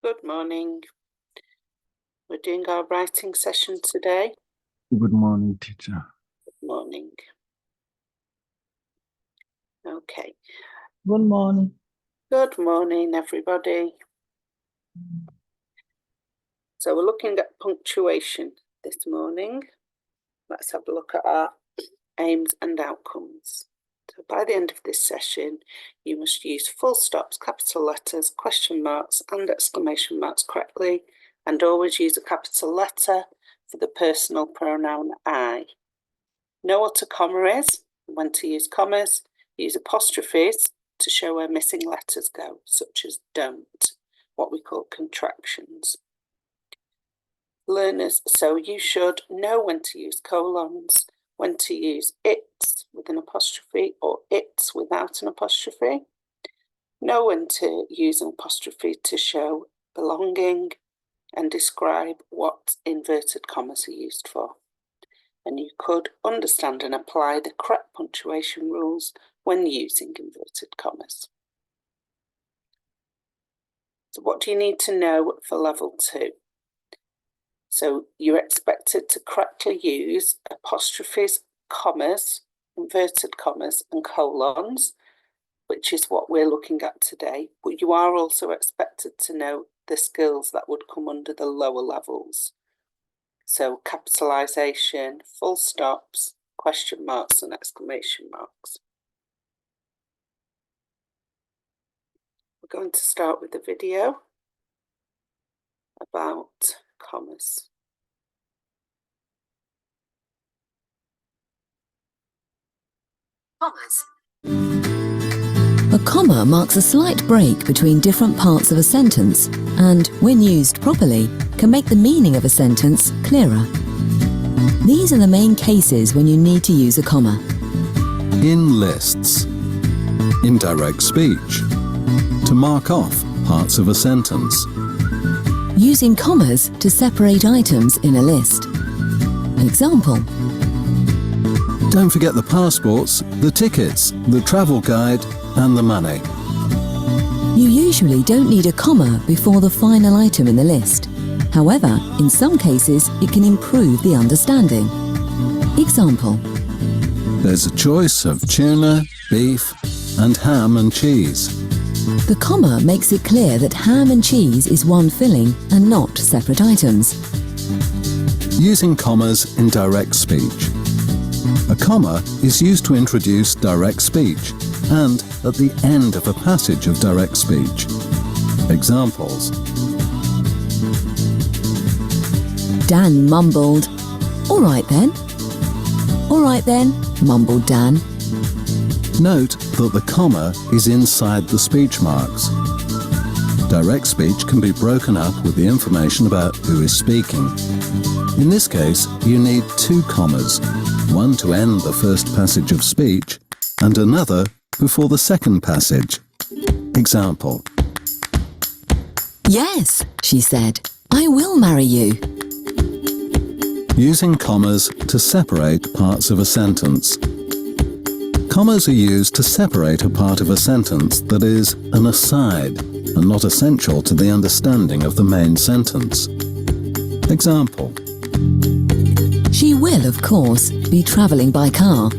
Good morning. We're doing our writing session today. Good morning, teacher. Good morning. Okay. Good morning. Good morning, everybody. So we're looking at punctuation this morning. Let's have a look at our aims and outcomes. So by the end of this session, you must use full stops, capital letters, question marks and exclamation marks correctly, and always use a capital letter for the personal pronoun I. Know what a comma is, when to use commas, use apostrophes to show where missing letters go, such as don't, what we call contractions. Learners, so you should know when to use colons, when to use its with an apostrophe or its without an apostrophe. Know when to use an apostrophe to show belonging and describe what inverted commas are used for. And you could understand and apply the correct punctuation rules when using inverted commas. So what do you need to know for level 2? So you're expected to correctly use apostrophes, commas, inverted commas and colons, which is what we're looking at today. But you are also expected to know the skills that would come under the lower levels. So capitalisation, full stops, question marks and exclamation marks. We're going to start with a video about commas. Commas. A comma marks a slight break between different parts of a sentence and, when used properly, can make the meaning of a sentence clearer. These are the main cases when you need to use a comma. In lists. In direct speech. To mark off parts of a sentence. Using commas to separate items in a list. Example. Don't forget the passports, the tickets, the travel guide and the money. You usually don't need a comma before the final item in the list. However, in some cases, it can improve the understanding. Example. There's a choice of tuna, beef and ham and cheese. The comma makes it clear that ham and cheese is one filling and not separate items. Using commas in direct speech. A comma is used to introduce direct speech and at the end of a passage of direct speech. Examples. Dan mumbled, "All right then." "All right then," mumbled Dan. Note that the comma is inside the speech marks. Direct speech can be broken up with the information about who is speaking. In this case, you need 2 commas, one to end the first passage of speech and another before the second passage. Example. "Yes," she said, "I will marry you." Using commas to separate parts of a sentence. Commas are used to separate a part of a sentence that is an aside and not essential to the understanding of the main sentence. Example. She will, of course, be travelling by car.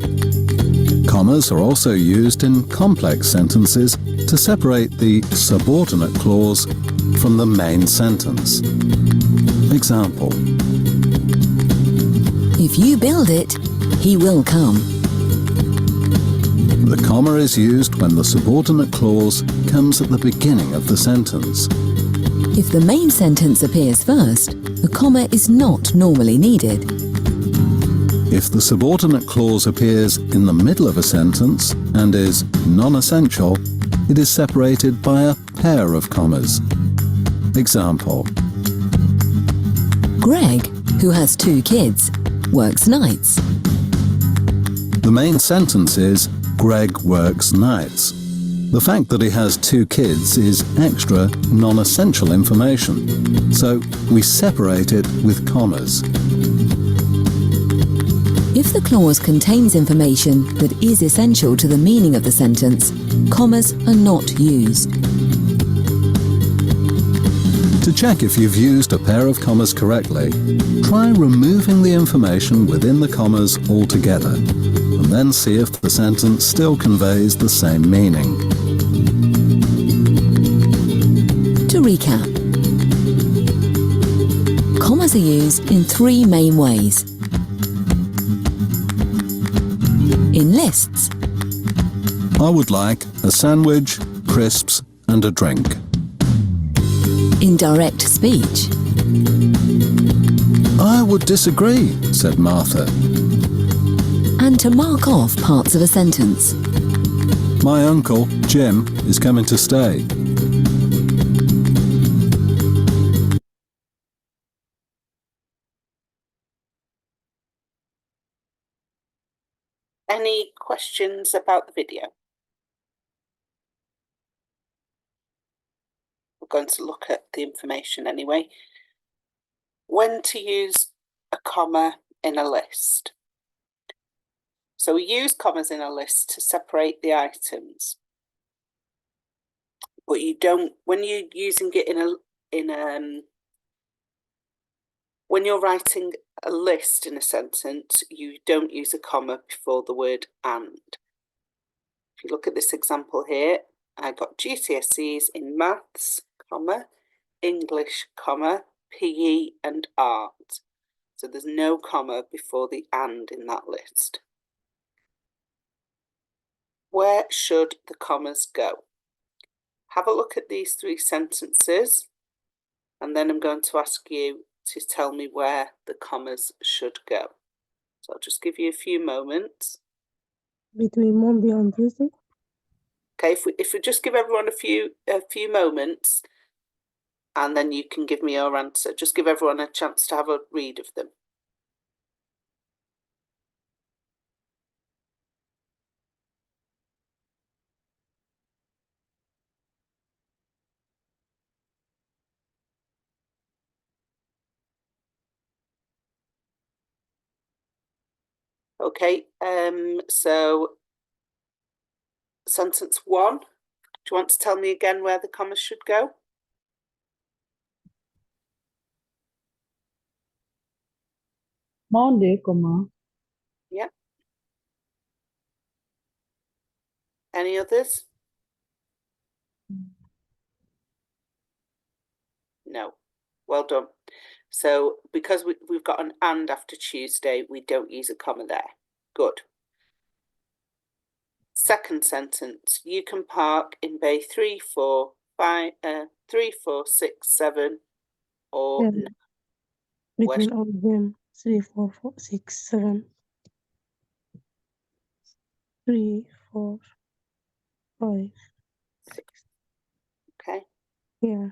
Commas are also used in complex sentences to separate the subordinate clause from the main sentence. Example. If you build it, he will come. The comma is used when the subordinate clause comes at the beginning of the sentence. If the main sentence appears first, a comma is not normally needed. If the subordinate clause appears in the middle of a sentence and is non-essential, it is separated by a pair of commas. Example. Greg, who has 2 kids, works nights. The main sentence is Greg works nights. The fact that he has 2 kids is extra non-essential information, so we separate it with commas. If the clause contains information that is essential to the meaning of the sentence, commas are not used. To check if you've used a pair of commas correctly, try removing the information within the commas altogether, and then see if the sentence still conveys the same meaning. To recap, commas are used in 3 main ways. In lists, I would like a sandwich, crisps, and a drink. in direct speech, I would disagree, said Martha. and to mark off parts of a sentence. My uncle, Jim, is coming to stay. Any questions about the video? We're going to look at the information anyway. When to use a comma in a list. So we use commas in a list to separate the items. But you don't, when you're using it when you're writing a list in a sentence, you don't use a comma before the word and. If you look at this example here, I got GCSEs in maths, comma, English, comma, PE and art. So there's no comma before the and in that list. Where should the commas go? Have a look at these 3 sentences, and then I'm going to ask you to tell me where the commas should go. So I'll just give you a few moments. Between Monday and Tuesday. Okay, if we just give everyone a few moments, and then you can give me your answer. Just give everyone a chance to have a read of them. Okay, so sentence 1, do you want to tell me again where the commas should go? Monday, comma. Yeah. Any others? No. Well done. So because we've got an and after Tuesday, we don't use a comma there. Good. Second sentence, you can park in bay 3, 4, 5, 3, 4, 6, 7, or Yeah. no. Between all of them. 3, 4, 4, 6, 7. 3, 4, 5, 6. Okay. Yeah.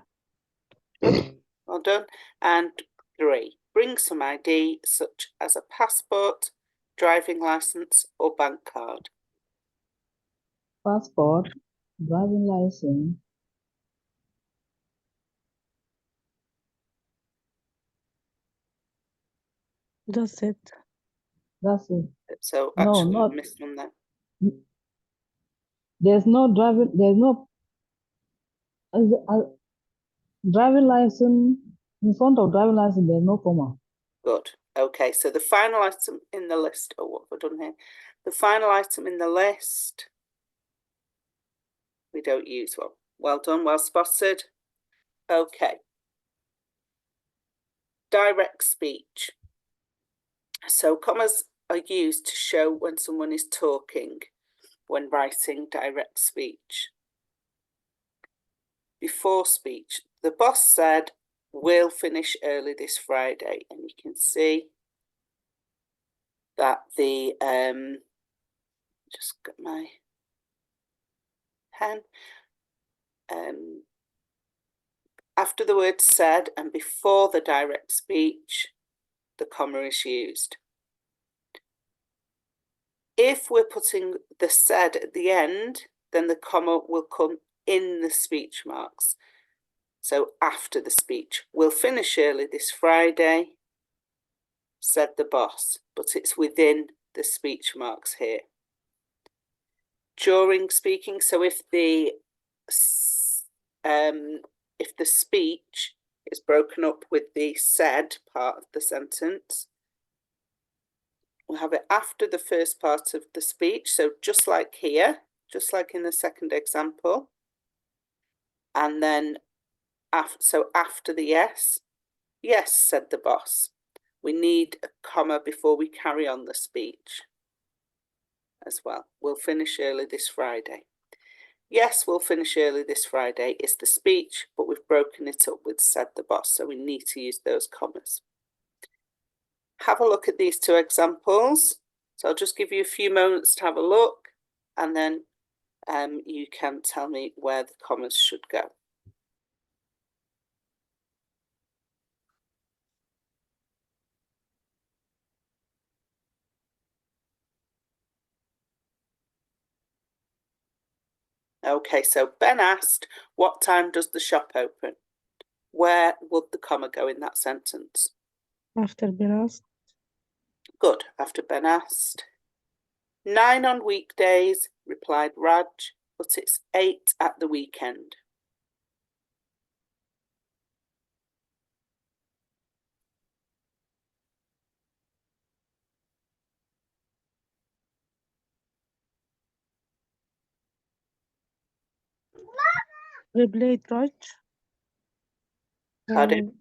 Good. Well done. And 3, bring some ID such as a passport, driving license, or bank card. Passport, driving license, That's it. that's it. So No, actually, not- we missed one there. There's no driving, driving license, in front of driving license, there's no comma. Good. Okay, so the final item in the list, oh, what have I done here? The final item in the list, we don't use one. Well done, well spotted. Okay. Direct speech. So commas are used to show when someone is talking when writing direct speech. Before speech, the boss said, we'll finish early this Friday, and you can see that the just got my pen. After the word said and before the direct speech, the comma is used. If we're putting the said at the end, then the comma will come in the speech marks. So after the speech. We'll finish early this Friday, said the boss, but it's within the speech marks here. During speaking, so if the speech is broken up with the said part of the sentence, we'll have it after the first part of the speech. So just like here, just like in the second example. And then after the yes, yes, said the boss. We need a comma before we carry on the speech as well. We'll finish early this Friday. Yes, we'll finish early this Friday is the speech, but we've broken it up with said the boss, so we need to use those commas. Have a look at these two examples. So I'll just give you a few moments to have a look, and then you can tell me where the commas should go. Okay, so Ben asked, what time does the shop open? Where would the comma go in that sentence? After been asked. Good, after Ben asked. 9 on weekdays, replied Raj, but it's 8 at the weekend. Replied Raj. Pardon?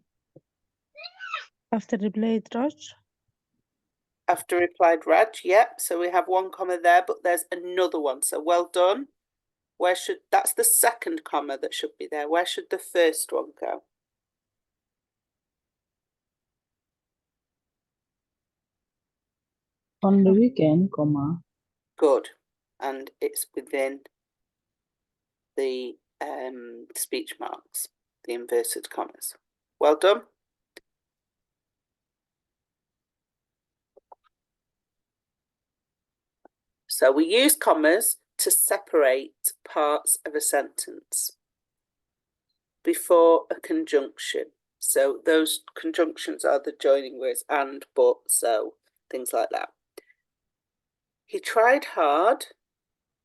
After replied Raj. After replied Raj, yep. So we have one comma there, but there's another one. So well done. That's the second comma that should be there. Where should the first one go? On the weekend, comma. Good. And it's within the speech marks, the inverted commas. Well done. So we use commas to separate parts of a sentence before a conjunction. So those conjunctions are the joining words and, but, so, things like that. He tried hard,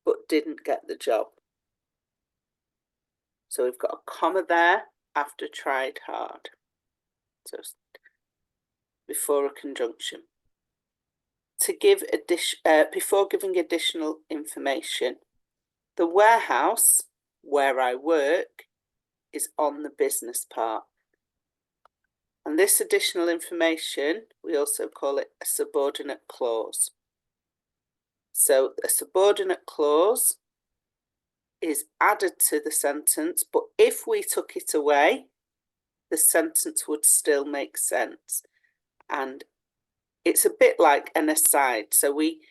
but didn't get the job. So we've got a comma there after tried hard. So before a conjunction. To give before giving additional information, the warehouse where I work is on the business park. And this additional information, we also call it a subordinate clause. So a subordinate clause is added to the sentence, but if we took it away, the sentence would still make sense. And it's a bit like an aside. So we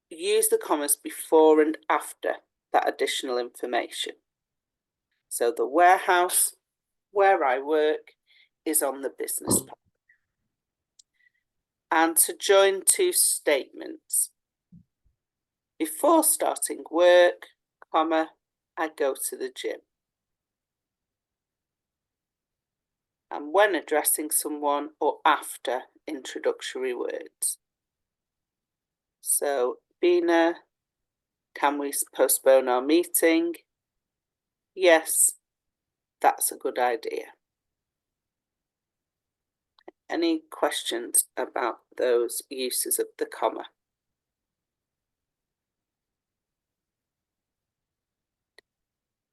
use the commas before and after that additional information. So the warehouse where I work is on the business park. And to join two statements. Before starting work, comma, I go to the gym. And when addressing someone or after introductory words. So, Bina, can we postpone our meeting? Yes, that's a good idea. Any questions about those uses of the comma?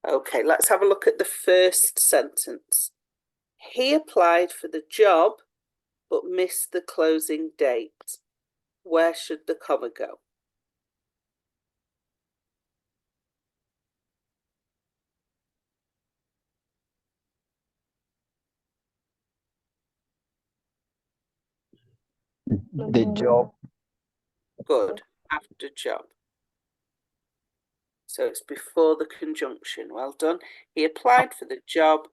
Okay, let's have a look at the first sentence. He applied for the job, but missed the closing date. Where should the comma go? The job. Good, after job. So it's before the conjunction. Well done. He applied for the job,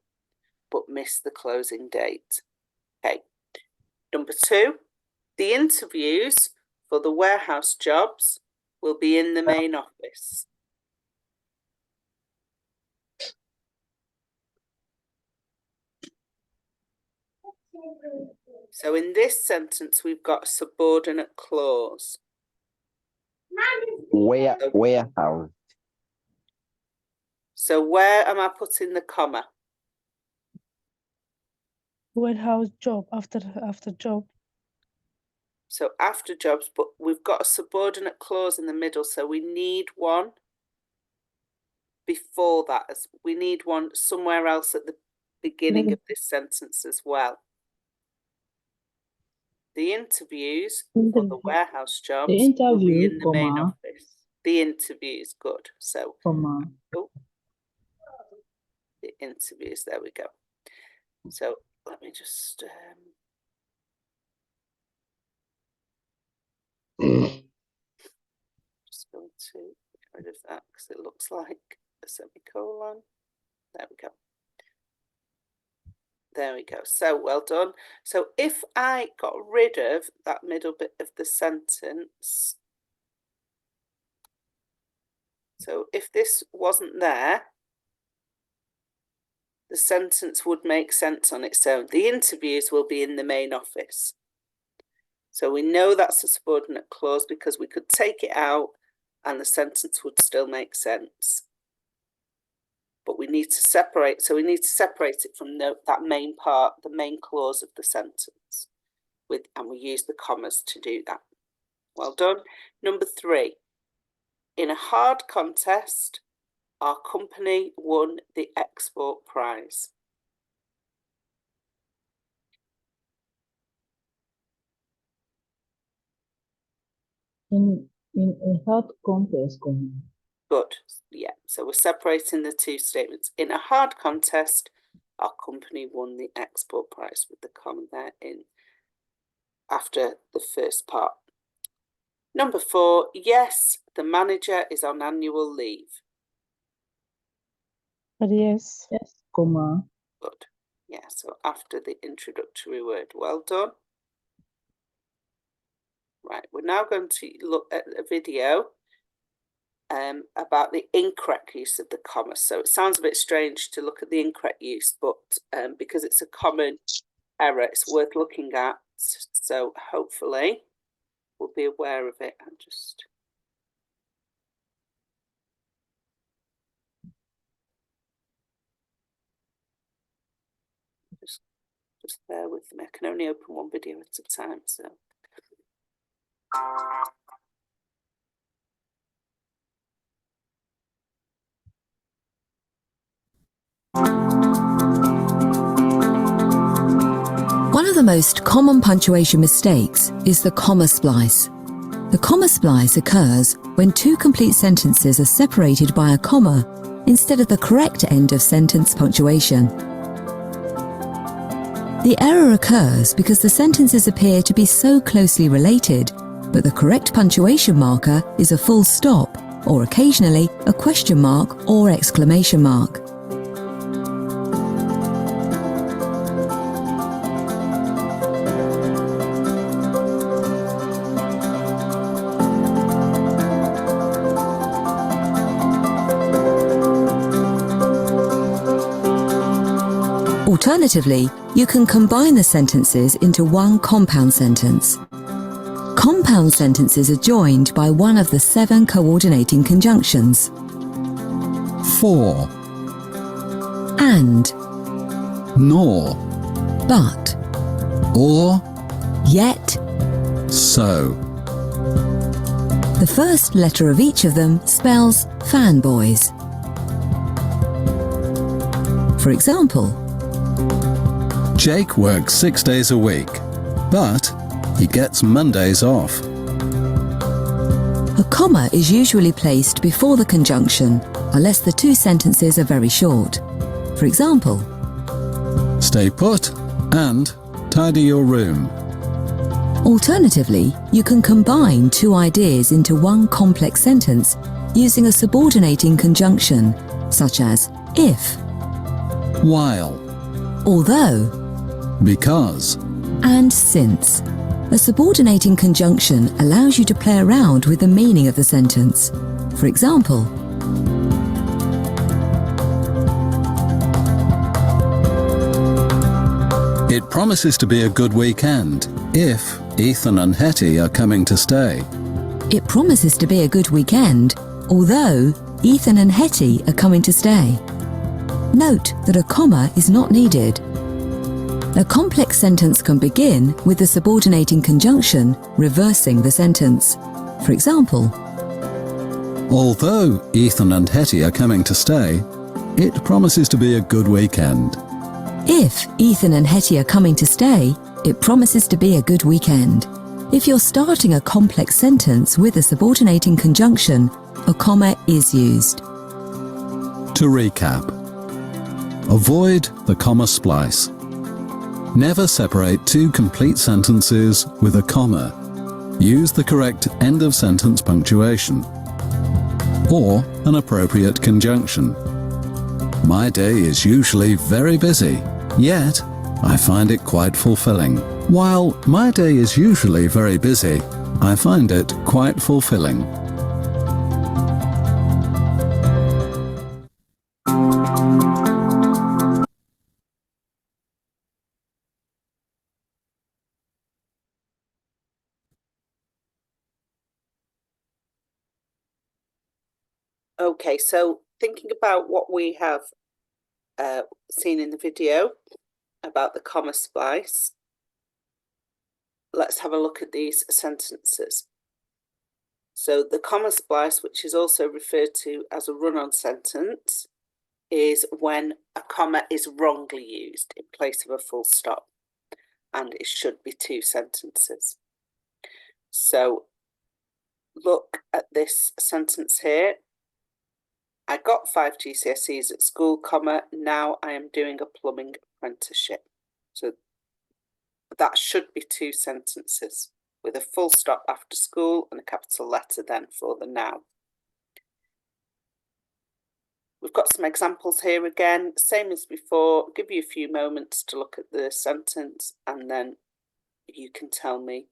but missed the closing date. Okay. Number 2, the interviews for the warehouse jobs will be in the main office. So in this sentence, we've got a subordinate clause. Warehouse. So where am I putting the comma? Warehouse job after job. So after jobs, but we've got a subordinate clause in the middle, so we need one before that. As we need one somewhere else at the beginning of this sentence as well. The interviews for the Interview. warehouse jobs The will be interview, in the main comma, office. The interviews, good. So comma. the interviews, there we go. So let me just just going to get rid of that because it looks like a semicolon. There we go. There we go. So well done. So if I got rid of that middle bit of the sentence, so if this wasn't there, the sentence would make sense on its own. The interviews will be in the main office. So we know that's a subordinate clause because we could take it out and the sentence would still make sense. But we need to separate, so we need to separate it from that main part, the main clause of the sentence, and we use the commas to do that. Well done. Number 3, in a hard contest, our company won the export prize. In a hard contest, comma. Good. Yeah. So we're separating the two statements. In a hard contest, our company won the export prize with the comma there in after the first part. Number 4, yes, the manager is on annual leave. But yes. Yes, comma. Good. Yeah, so after the introductory word. Well done. Right, we're now going to look at a video about the incorrect use of the comma. So it sounds a bit strange to look at the incorrect use, but because it's a common error, it's worth looking at. So hopefully we'll be aware of it. And just bear with me. I can only open one video at a time, so. One of the most common punctuation mistakes is the comma splice. The comma splice occurs when two complete sentences are separated by a comma instead of the correct end of sentence punctuation. The error occurs because the sentences appear to be so closely related, but the correct punctuation marker is a full stop, or occasionally a question mark or exclamation mark. Alternatively, you can combine the sentences into one compound sentence. Compound sentences are joined by one of the 7 coordinating conjunctions. For, And, nor, but, or, yet. so. The first letter of each of them spells fanboys. For example, Jake works 6 days a week, but he gets Mondays off. a comma is usually placed before the conjunction unless the two sentences are very short. For example, Stay put and tidy your room. alternatively, you can combine two ideas into one complex sentence using a subordinating conjunction, such as if, While, although, because, and since. A subordinating conjunction allows you to play around with the meaning of the sentence. For example, It promises to be a good weekend if Ethan and Hetty are coming to stay. It promises to be a good weekend, although Ethan and Hetty are coming to stay. Note that a comma is not needed. A complex sentence can begin with the subordinating conjunction reversing the sentence. For example, Although Ethan and Hetty are coming to stay, it promises to be a good weekend. if Ethan and Hetty are coming to stay, it promises to be a good weekend. If you're starting a complex sentence with a subordinating conjunction, a comma is used. To recap, avoid the comma splice. Never separate two complete sentences with a comma. Use the correct end of sentence punctuation or an appropriate conjunction. My day is usually very busy, yet I find it quite fulfilling. While my day is usually very busy, I find it quite fulfilling. Okay, so thinking about what we have seen in the video about the comma splice, let's have a look at these sentences. So the comma splice, which is also referred to as a run-on sentence, is when a comma is wrongly used in place of a full stop, and it should be two sentences. So look at this sentence here. I got 5 GCSEs at school, comma, now I am doing a plumbing apprenticeship. So that should be two sentences with a full stop after school and a capital letter then for the now. We've got some examples here again, same as before. I'll give you a few moments to look at the sentence and then you can tell me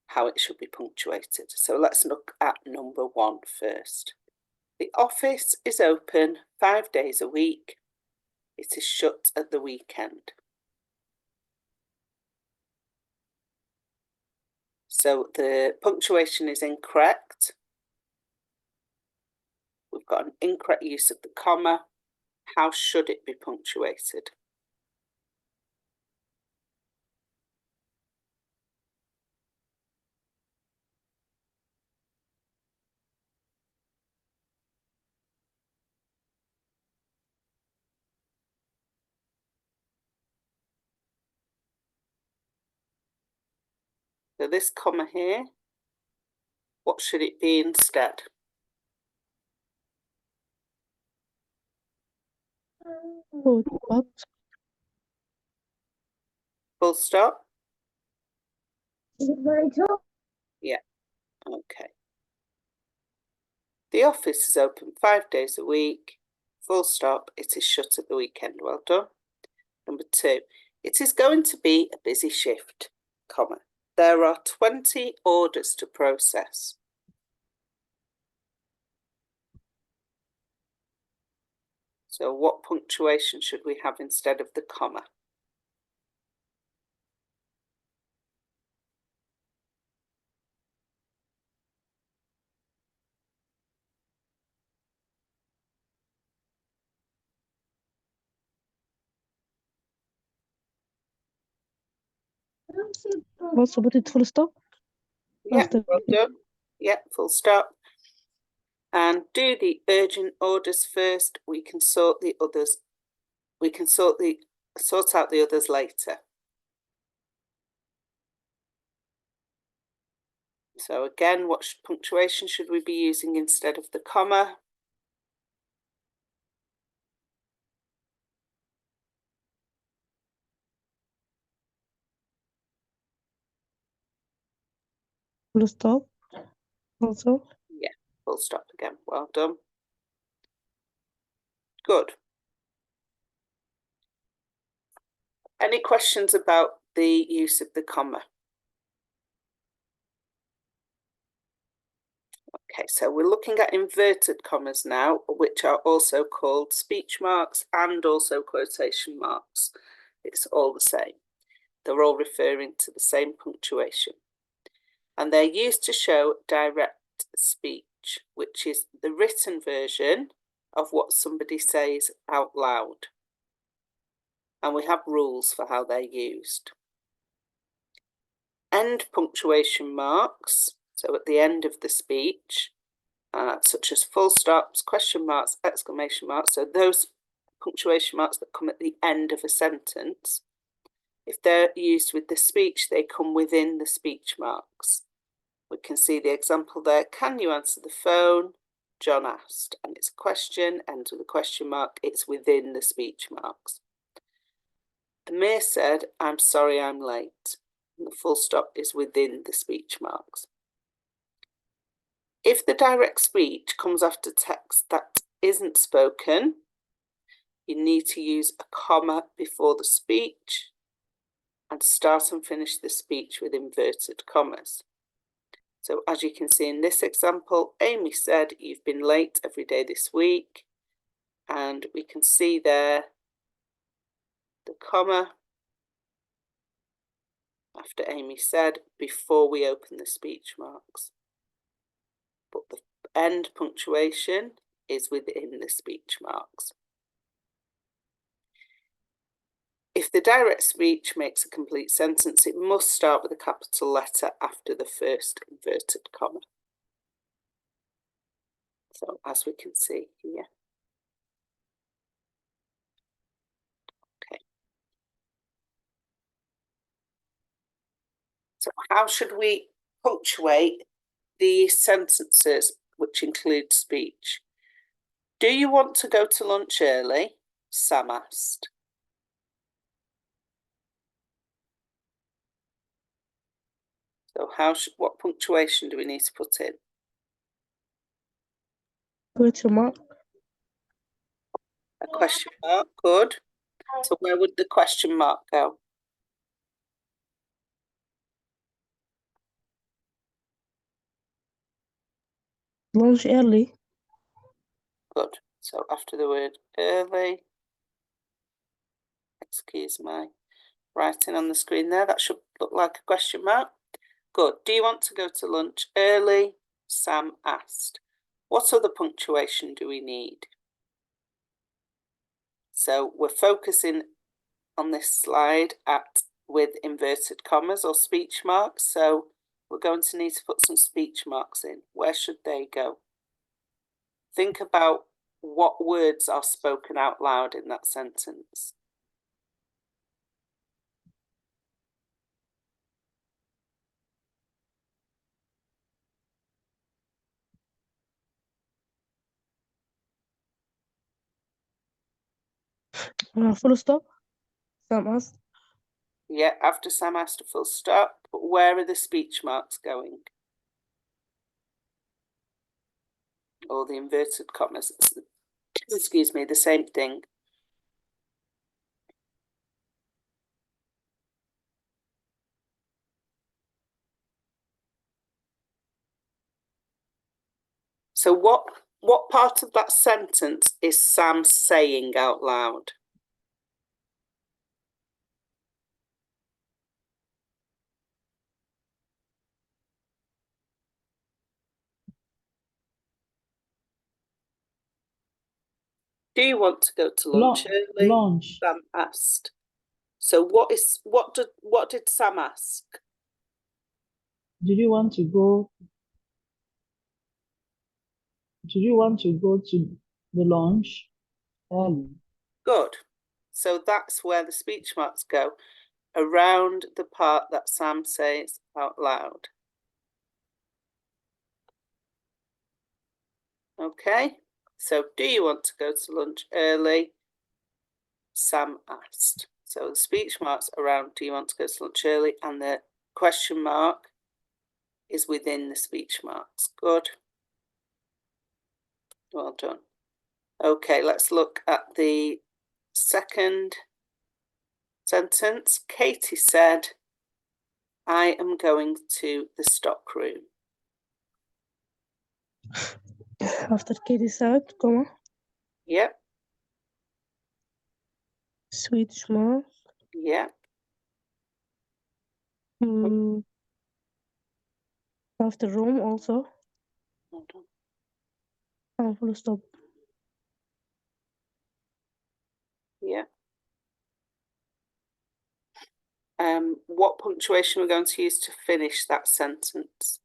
how it should be punctuated. So let's look at number 1 first. The office is open 5 days a week. It is shut at the weekend. So the punctuation is incorrect. We've got an incorrect use of the comma. How should it be punctuated? So this comma here, what should it be instead? What? Full stop? Is it very tall? Yeah, okay. The office is open 5 days a week. Full stop, it is shut at the weekend. Well done. Number 2, it is going to be a busy shift, comma. There are 20 orders to process. So what punctuation should we have instead of the comma? What's about it? Full stop? Yeah, After. well done. Yeah, full stop. And do the urgent orders first. We can sort the others. We can sort out the others later. So again, what punctuation should we be using instead of the comma? Full stop. Also. Yeah, full stop again. Well done. Good. Any questions about the use of the comma? Okay, so we're looking at inverted commas now, which are also called speech marks and also quotation marks. It's all the same. They're all referring to the same punctuation. And they're used to show direct speech, which is the written version of what somebody says out loud. And we have rules for how they're used. End punctuation marks, so at the end of the speech, such as full stops, question marks, exclamation marks, so those punctuation marks that come at the end of a sentence, if they're used with the speech, they come within the speech marks. We can see the example there. Can you answer the phone? John asked. And it's a question, ends with a question mark. It's within the speech marks. Amir said, I'm sorry I'm late. And the full stop is within the speech marks. If the direct speech comes after text that isn't spoken, you need to use a comma before the speech and start and finish the speech with inverted commas. So as you can see in this example, Amy said, you've been late every day this week. And we can see there the comma after Amy said before we open the speech marks. But the end punctuation is within the speech marks. If the direct speech makes a complete sentence, it must start with a capital letter after the first inverted comma. So as we can see here. Okay. So how should we punctuate the sentences which include speech? Do you want to go to lunch early? Sam asked. So what punctuation do we need to put in? Question mark. A question mark, good. So where would the question mark go? Lunch early. Good. So after the word early, excuse my writing on the screen there, that should look like a question mark. Good. Do you want to go to lunch early? Sam asked. What other punctuation do we need? So we're focusing on this slide with inverted commas or speech marks. So we're going to need to put some speech marks in. Where should they go? Think about what words are spoken out loud in that sentence. Full stop. Sam asked. Yeah, after Sam asked a full stop, but where are the speech marks going? Or the inverted commas, excuse me, the same thing. So what part of that sentence is Sam saying out loud? Do you want to go to lunch early? Lunch. Sam asked. So what did Sam ask? Did you want to go to the lunch early? Good. So that's where the speech marks go, around the part that Sam says out loud. Okay, so do you want to go to lunch early? Sam asked. So the speech marks around do you want to go to lunch early, and the question mark is within the speech marks. Good. Well done. Okay, let's look at the second sentence. Katie said, I am going to the stock room. After Katie said, comma. Yep, Swedish mark. yep. After Rome also. Hold on. Full stop. Yeah. What punctuation we're going to use to finish that sentence?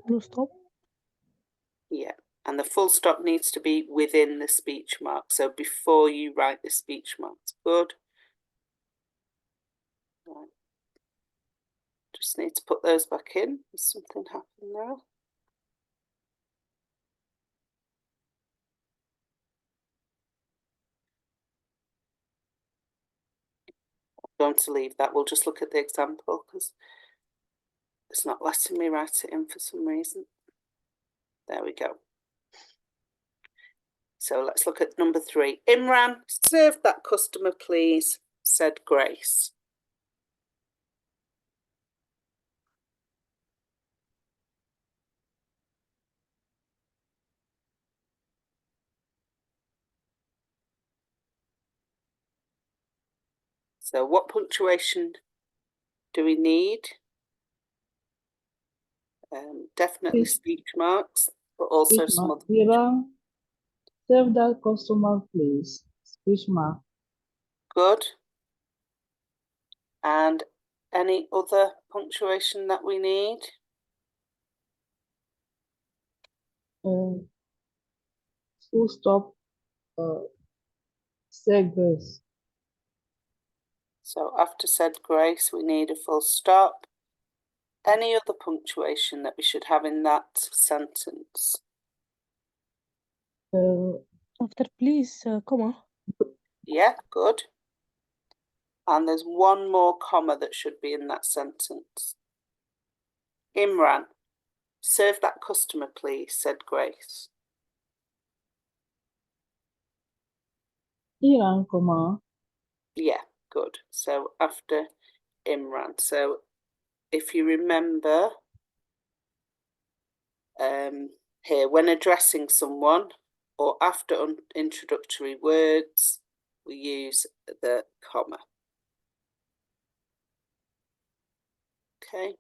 Full stop. Yeah, and the full stop needs to be within the speech mark. So before you write the speech marks. Good. Right. Just need to put those back in. Has something happened there? I'm going to leave that. We'll just look at the example because it's not letting me write it in for some reason. There we go. So let's look at number 3. Imran, serve that customer, please, said Grace. So what punctuation do we need? Definitely speech marks, but also some other. Iran, serve that customer, please. Speech mark. Good. And any other punctuation that we need? Full stop. Said Grace. So after said Grace, we need a full stop. Any other punctuation that we should have in that sentence? After please, comma. Yeah, good. And there's one more comma that should be in that sentence. Imran, serve that customer, please, said Grace. Iran, comma. Yeah, good. So after Imran. So if you remember here, when addressing someone or after introductory words, we use the comma. Okay,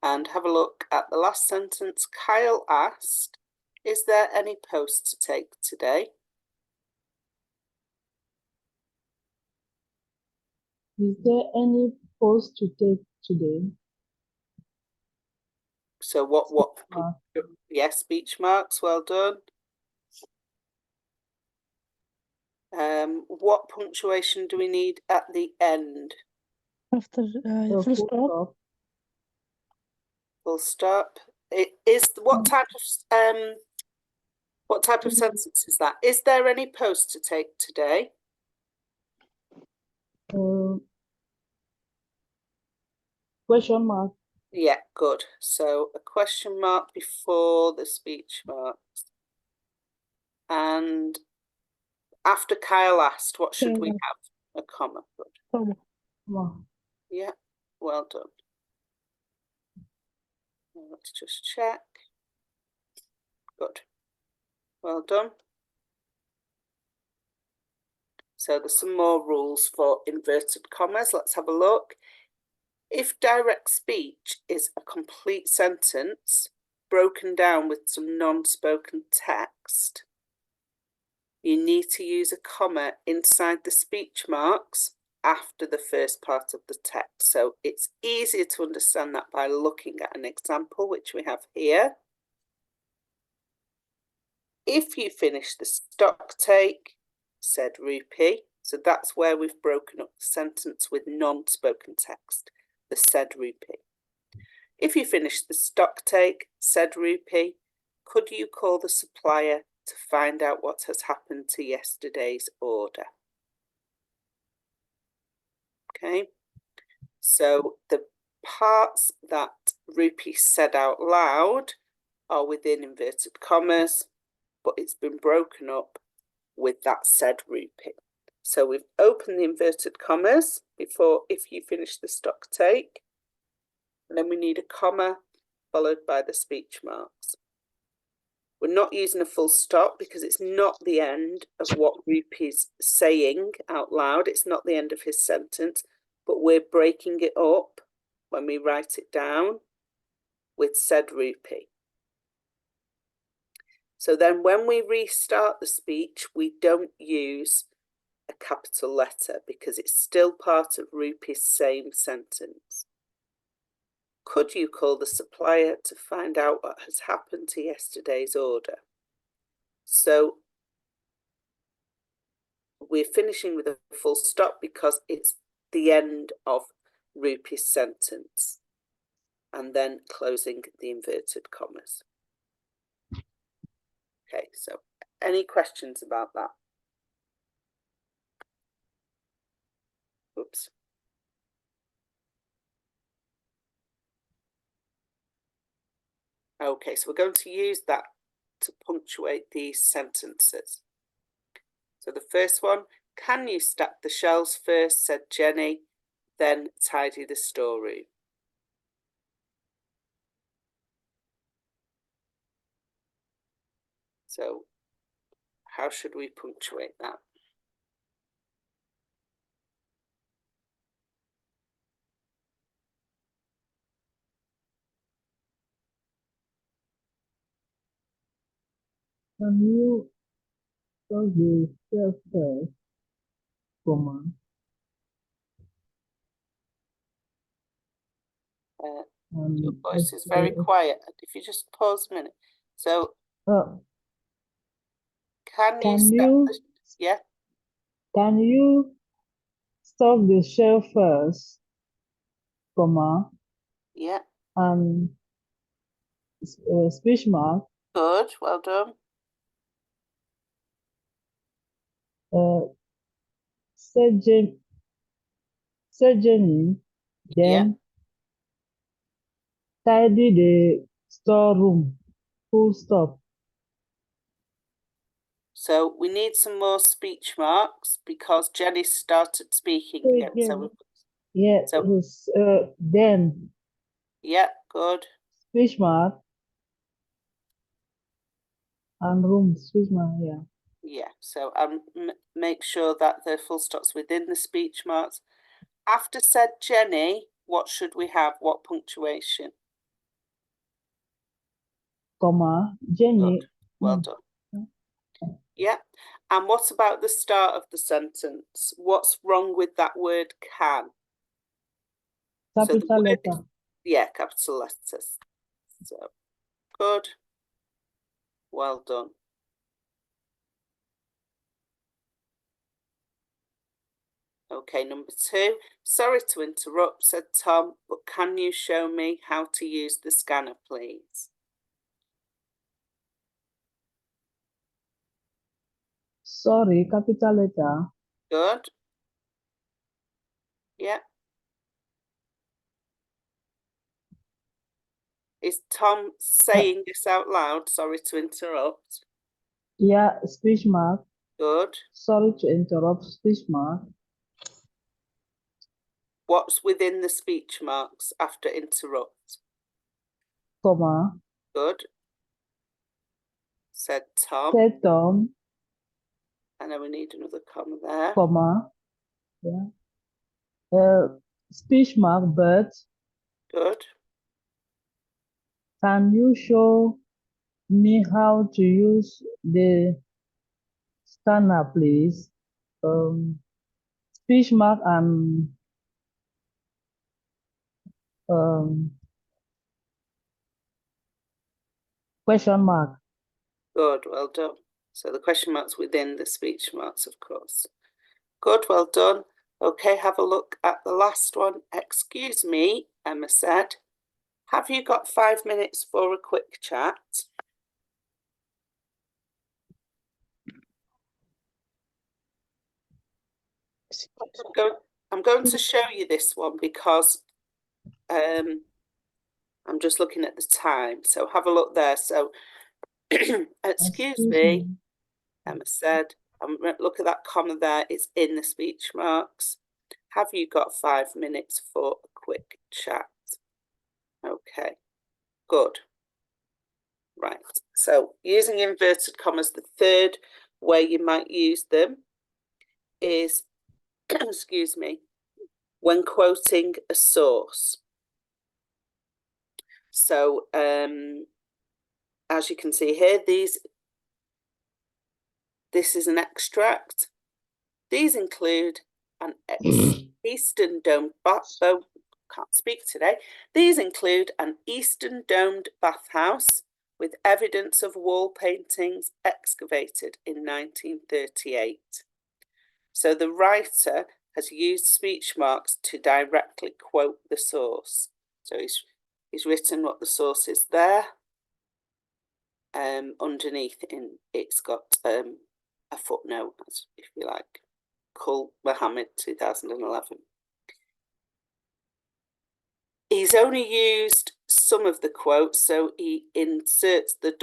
and have a look at the last sentence. Kyle asked, is there any post to take today? Is there any post to take today? So what, yes, speech marks, well done. What punctuation do we need at the end? After full stop. Full stop. It is what type of sentence is that? Is there any post to take today? Question mark. Yeah, good. So a question mark before the speech marks. And after Kyle asked, what should we have? A comma. Good. Comma. Yeah, well done. Let's just check. Good. Well done. So there's some more rules for inverted commas. Let's have a look. If direct speech is a complete sentence broken down with some non-spoken text, you need to use a comma inside the speech marks after the first part of the text. So it's easier to understand that by looking at an example, which we have here. If you finish the stock take, said Rupi. So that's where we've broken up the sentence with non-spoken text, the said Rupi. If you finish the stock take, said Rupi, could you call the supplier to find out what has happened to yesterday's order? Okay, so the parts that Rupi said out loud are within inverted commas, but it's been broken up with that said Rupi. So we've opened the inverted commas before if you finish the stock take, and then we need a comma followed by the speech marks. We're not using a full stop because it's not the end of what Rupi's saying out loud. It's not the end of his sentence, but we're breaking it up when we write it down with said Rupi. So then when we restart the speech, we don't use a capital letter because it's still part of Rupi's same sentence. Could you call the supplier to find out what has happened to yesterday's order? So we're finishing with a full stop because it's the end of Rupi's sentence, and then closing the inverted commas. Okay, so any questions about that? Oops. Okay, so we're going to use that to punctuate these sentences. So the first one, can you stack the shelves first, said Jenny, then tidy the storeroom. So how should we punctuate that? Can you stock the shelf first, comma, Your voice is very quiet. If you just pause a minute. So can you stock the shelf first, comma, yeah, and speech mark, good, well done. said Jenny, then tidy the storeroom, full stop. So we need some more speech marks because Jenny started speaking again. So yeah, so, then. Yeah, good. Speech mark. And room, speech mark, yeah. Yeah, so make sure that the full stop's within the speech marks. After said Jenny, what should we have? What punctuation? Comma, Jenny. Good. Well done. Yeah. And what about the start of the sentence? What's wrong with that word can? Capital letter. Yeah, capital letters. So, good. Well done. Okay, number 2. Sorry to interrupt, said Tom, but can you show me how to use the scanner, please? Sorry, capital letter. Good. Yeah. Is Tom saying this out loud? Sorry to interrupt. Yeah, speech mark. Good. Sorry to interrupt, speech mark. What's within the speech marks after interrupt? Comma. Good. Said Tom. Said Tom. And then we need another comma there. Comma. Yeah. Speech mark, but. Good. Can you show me how to use the scanner, please? Speech mark and question mark. Good, well done. So the question mark's within the speech marks, of course. Good, well done. Okay, have a look at the last one. Excuse me, Emma said. Have you got 5 minutes for a quick chat? I'm going to show you this one because I'm just looking at the time. So have a look there. So, excuse me, Emma said. Look at that comma there. It's in the speech marks. Have you got 5 minutes for a quick chat? Okay, good. Right, so using inverted commas, the third way you might use them is, excuse me, when quoting a source. So, as you can see here, this is an extract. These include an Eastern domed can't speak today. These include an Eastern domed bathhouse with evidence of wall paintings excavated in 1938. So the writer has used speech marks to directly quote the source. So he's written what the source is there. Underneath it's got a footnote, if you like. Kul Muhammad 2011. He's only used some of the quotes, so he inserts the ...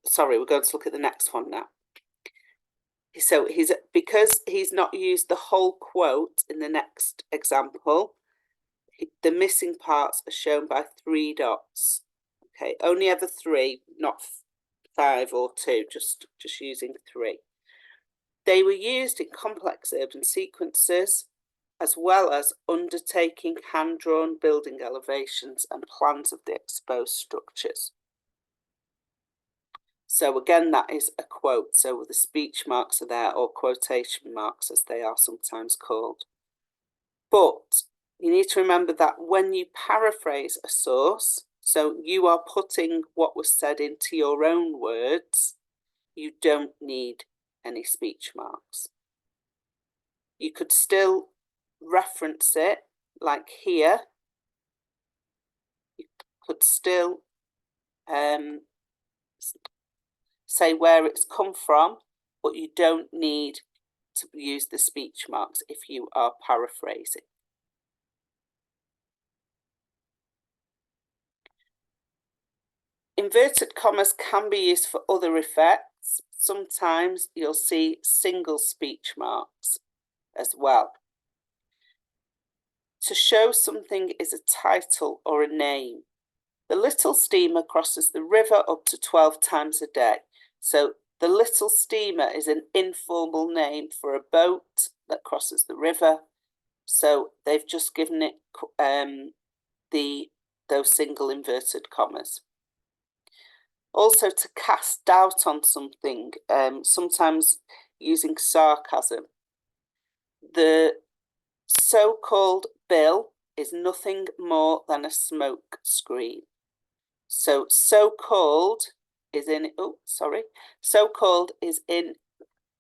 Sorry, we're going to look at the next one now. So because he's not used the whole quote in the next example, the missing parts are shown by 3 dots. Okay, only ever 3, not 5 or 2, just using 3. They were used in complex urban sequences, as well as undertaking hand-drawn building elevations and plans of the exposed structures. So again, that is a quote. So the speech marks are there, or quotation marks as they are sometimes called. But you need to remember that when you paraphrase a source, so you are putting what was said into your own words, you don't need any speech marks. You could still reference it, like here. You could still say where it's come from, but you don't need to use the speech marks if you are paraphrasing. Inverted commas can be used for other effects. Sometimes you'll see single speech marks as well. To show something is a title or a name. The little steamer crosses the river up to 12 times a day. So the little steamer is an informal name for a boat that crosses the river. So they've just given it those single inverted commas. Also, to cast doubt on something, sometimes using sarcasm. The so-called bill is nothing more than a smoke screen. So so-called is in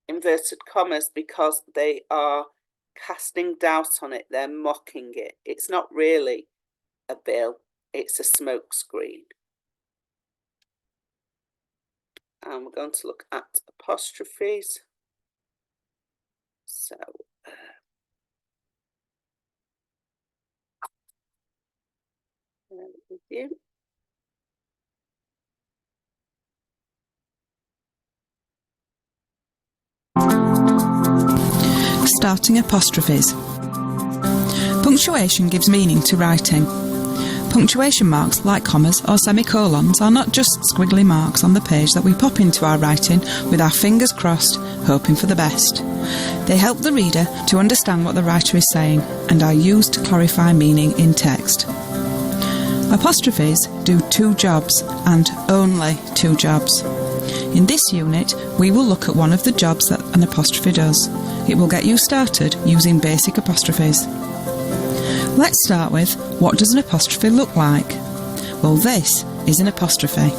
inverted commas because they are casting doubt on it. They're mocking it. It's not really a bill, it's a smoke screen. And we're going to look at apostrophes. So with you. Starting apostrophes. Punctuation gives meaning to writing. Punctuation marks, like commas or semicolons, are not just squiggly marks on the page that we pop into our writing with our fingers crossed, hoping for the best. They help the reader to understand what the writer is saying and are used to clarify meaning in text. Apostrophes do 2 jobs, and only 2 jobs. In this unit, we will look at one of the jobs that an apostrophe does. It will get you started using basic apostrophes. Let's start with, what does an apostrophe look like? Well, this is an apostrophe.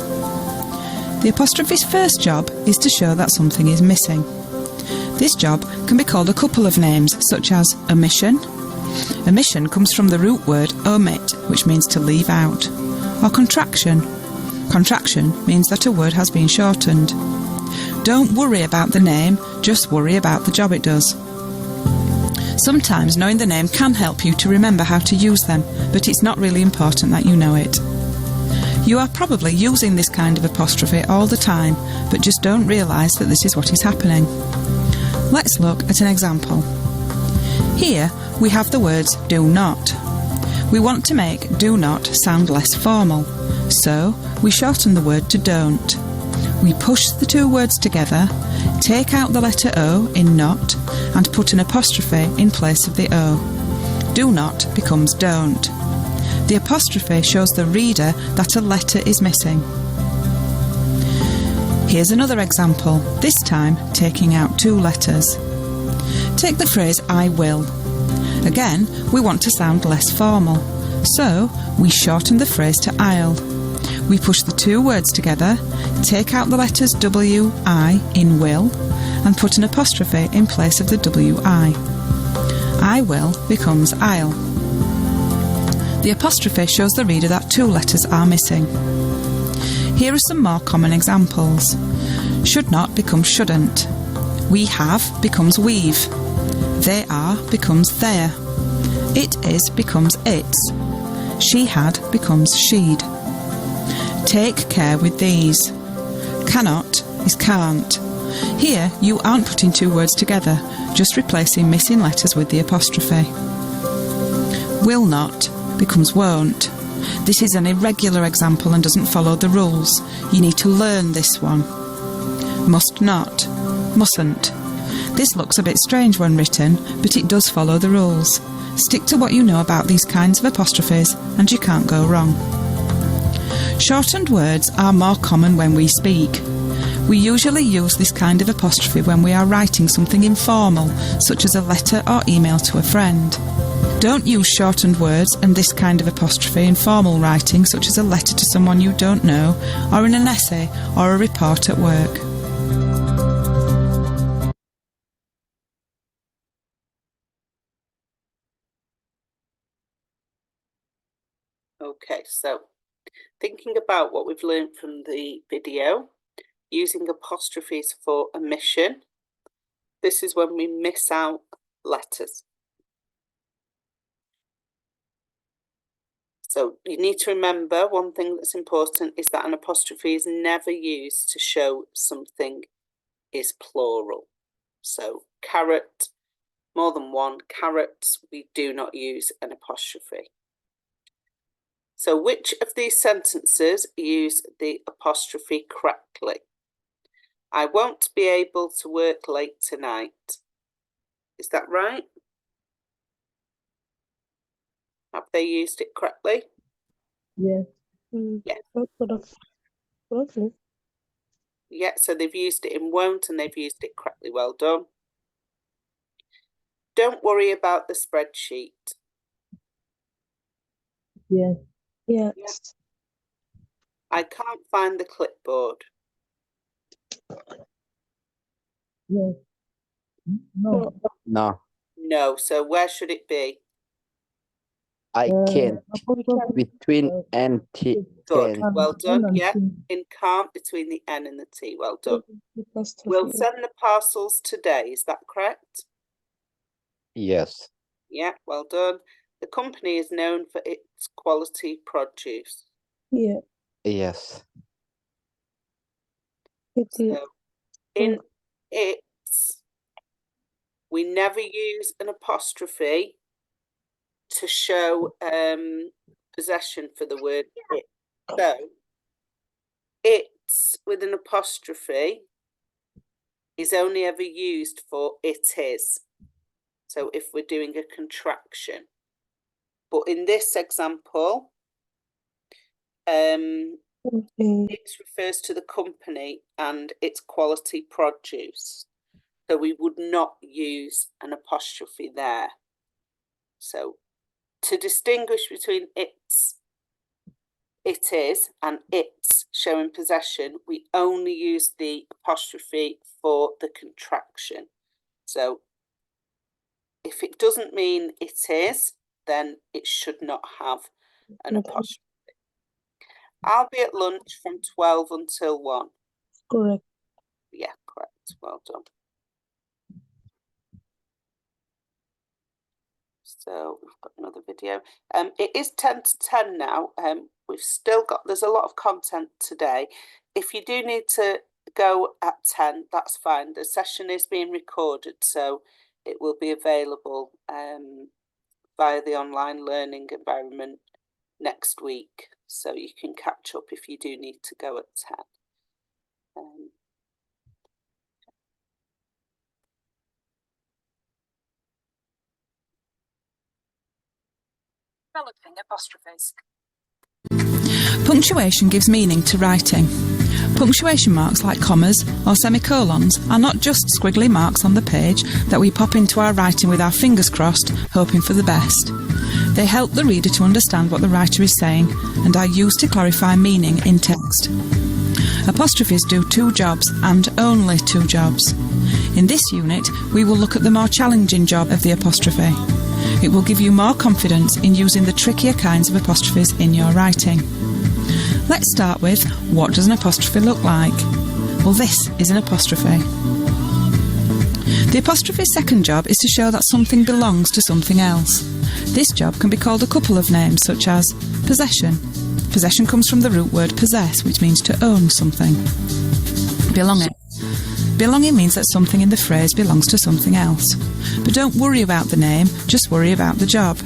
The apostrophe's first job is to show that something is missing. This job can be called a couple of names, such as omission. Omission comes from the root word omit, which means to leave out. Or contraction. Contraction means that a word has been shortened. Don't worry about the name, just worry about the job it does. Sometimes knowing the name can help you to remember how to use them, but it's not really important that you know it. You are probably using this kind of apostrophe all the time, but just don't realise that this is what is happening. Let's look at an example. Here we have the words do not. We want to make do not sound less formal, so we shorten the word to don't. We push the two words together, take out the letter O in not, and put an apostrophe in place of the O. Do not becomes don't. The apostrophe shows the reader that a letter is missing. Here's another example, this time taking out two letters. Take the phrase I will. Again, we want to sound less formal, so we shorten the phrase to I'll. We push the two words together, take out the letters W-I in will, and put an apostrophe in place of the W-I. I will becomes I'll. The apostrophe shows the reader that two letters are missing. Here are some more common examples. Should not becomes shouldn't. We have becomes we've. They are becomes their. It is becomes its. She had becomes she'd. Take care with these. Cannot is can't. Here you aren't putting two words together, just replacing missing letters with the apostrophe. Will not becomes won't. This is an irregular example and doesn't follow the rules. You need to learn this one. Must not, mustn't. This looks a bit strange when written, but it does follow the rules. Stick to what you know about these kinds of apostrophes and you can't go wrong. Shortened words are more common when we speak. We usually use this kind of apostrophe when we are writing something informal, such as a letter or email to a friend. Don't use shortened words and this kind of apostrophe in formal writing, such as a letter to someone you don't know, or in an essay or a report at work. Okay, so thinking about what we've learned from the video, using apostrophes for omission. This is when we miss out letters. So you need to remember one thing that's important is that an apostrophe is never used to show something is plural. So carrot, more than one, carrots, we do not use an apostrophe. So which of these sentences use the apostrophe correctly? I won't be able to work late tonight. Is that right? Have they used it correctly? Yes. Yeah. Okay. Yeah, so they've used it in won't and they've used it correctly. Well done. Don't worry about the spreadsheet. Yes. Yes. I can't find the clipboard. Yes. No. No, No, so where should it be? I can't. Apostrophe, Between N, T, Good, and well done, and yeah. T. In can't between the N and the T, well done. Apostrophe. We'll send the parcels today, is that correct? yes, Yeah, well done. The company is known for its quality produce. Yeah. yes, It is. So in its, we never use an apostrophe to show possession for the word it. So it's with an apostrophe is only ever used for it is. So if we're doing a contraction. But in this example, Okay. it refers to the company and its quality produce. So we would not use an apostrophe there. So to distinguish between its, it is, and its showing possession, we only use the apostrophe for the contraction. So if it doesn't mean it is, then it should not have an Okay. apostrophe. I'll be at lunch from 12 until 1. Correct. Yeah, correct. Well done. So we've got another video. It is 10 to 10 now. We've still got, there's a lot of content today. If you do need to go at 10, that's fine. The session is being recorded, so it will be available via the online learning environment next week, so you can catch up if you do need to go at 10. Developing apostrophes. Punctuation gives meaning to writing. Punctuation marks like commas or semicolons are not just squiggly marks on the page that we pop into our writing with our fingers crossed, hoping for the best. They help the reader to understand what the writer is saying and are used to clarify meaning in text. Apostrophes do two jobs and only two jobs. In this unit, we will look at the more challenging job of the apostrophe. It will give you more confidence in using the trickier kinds of apostrophes in your writing. Let's start with, what does an apostrophe look like? Well, this is an apostrophe. The apostrophe's second job is to show that something belongs to something else. This job can be called a couple of names, such as possession. Possession comes from the root word possess, which means to own something. Belonging. Belonging means that something in the phrase belongs to something else. But don't worry about the name, just worry about the job.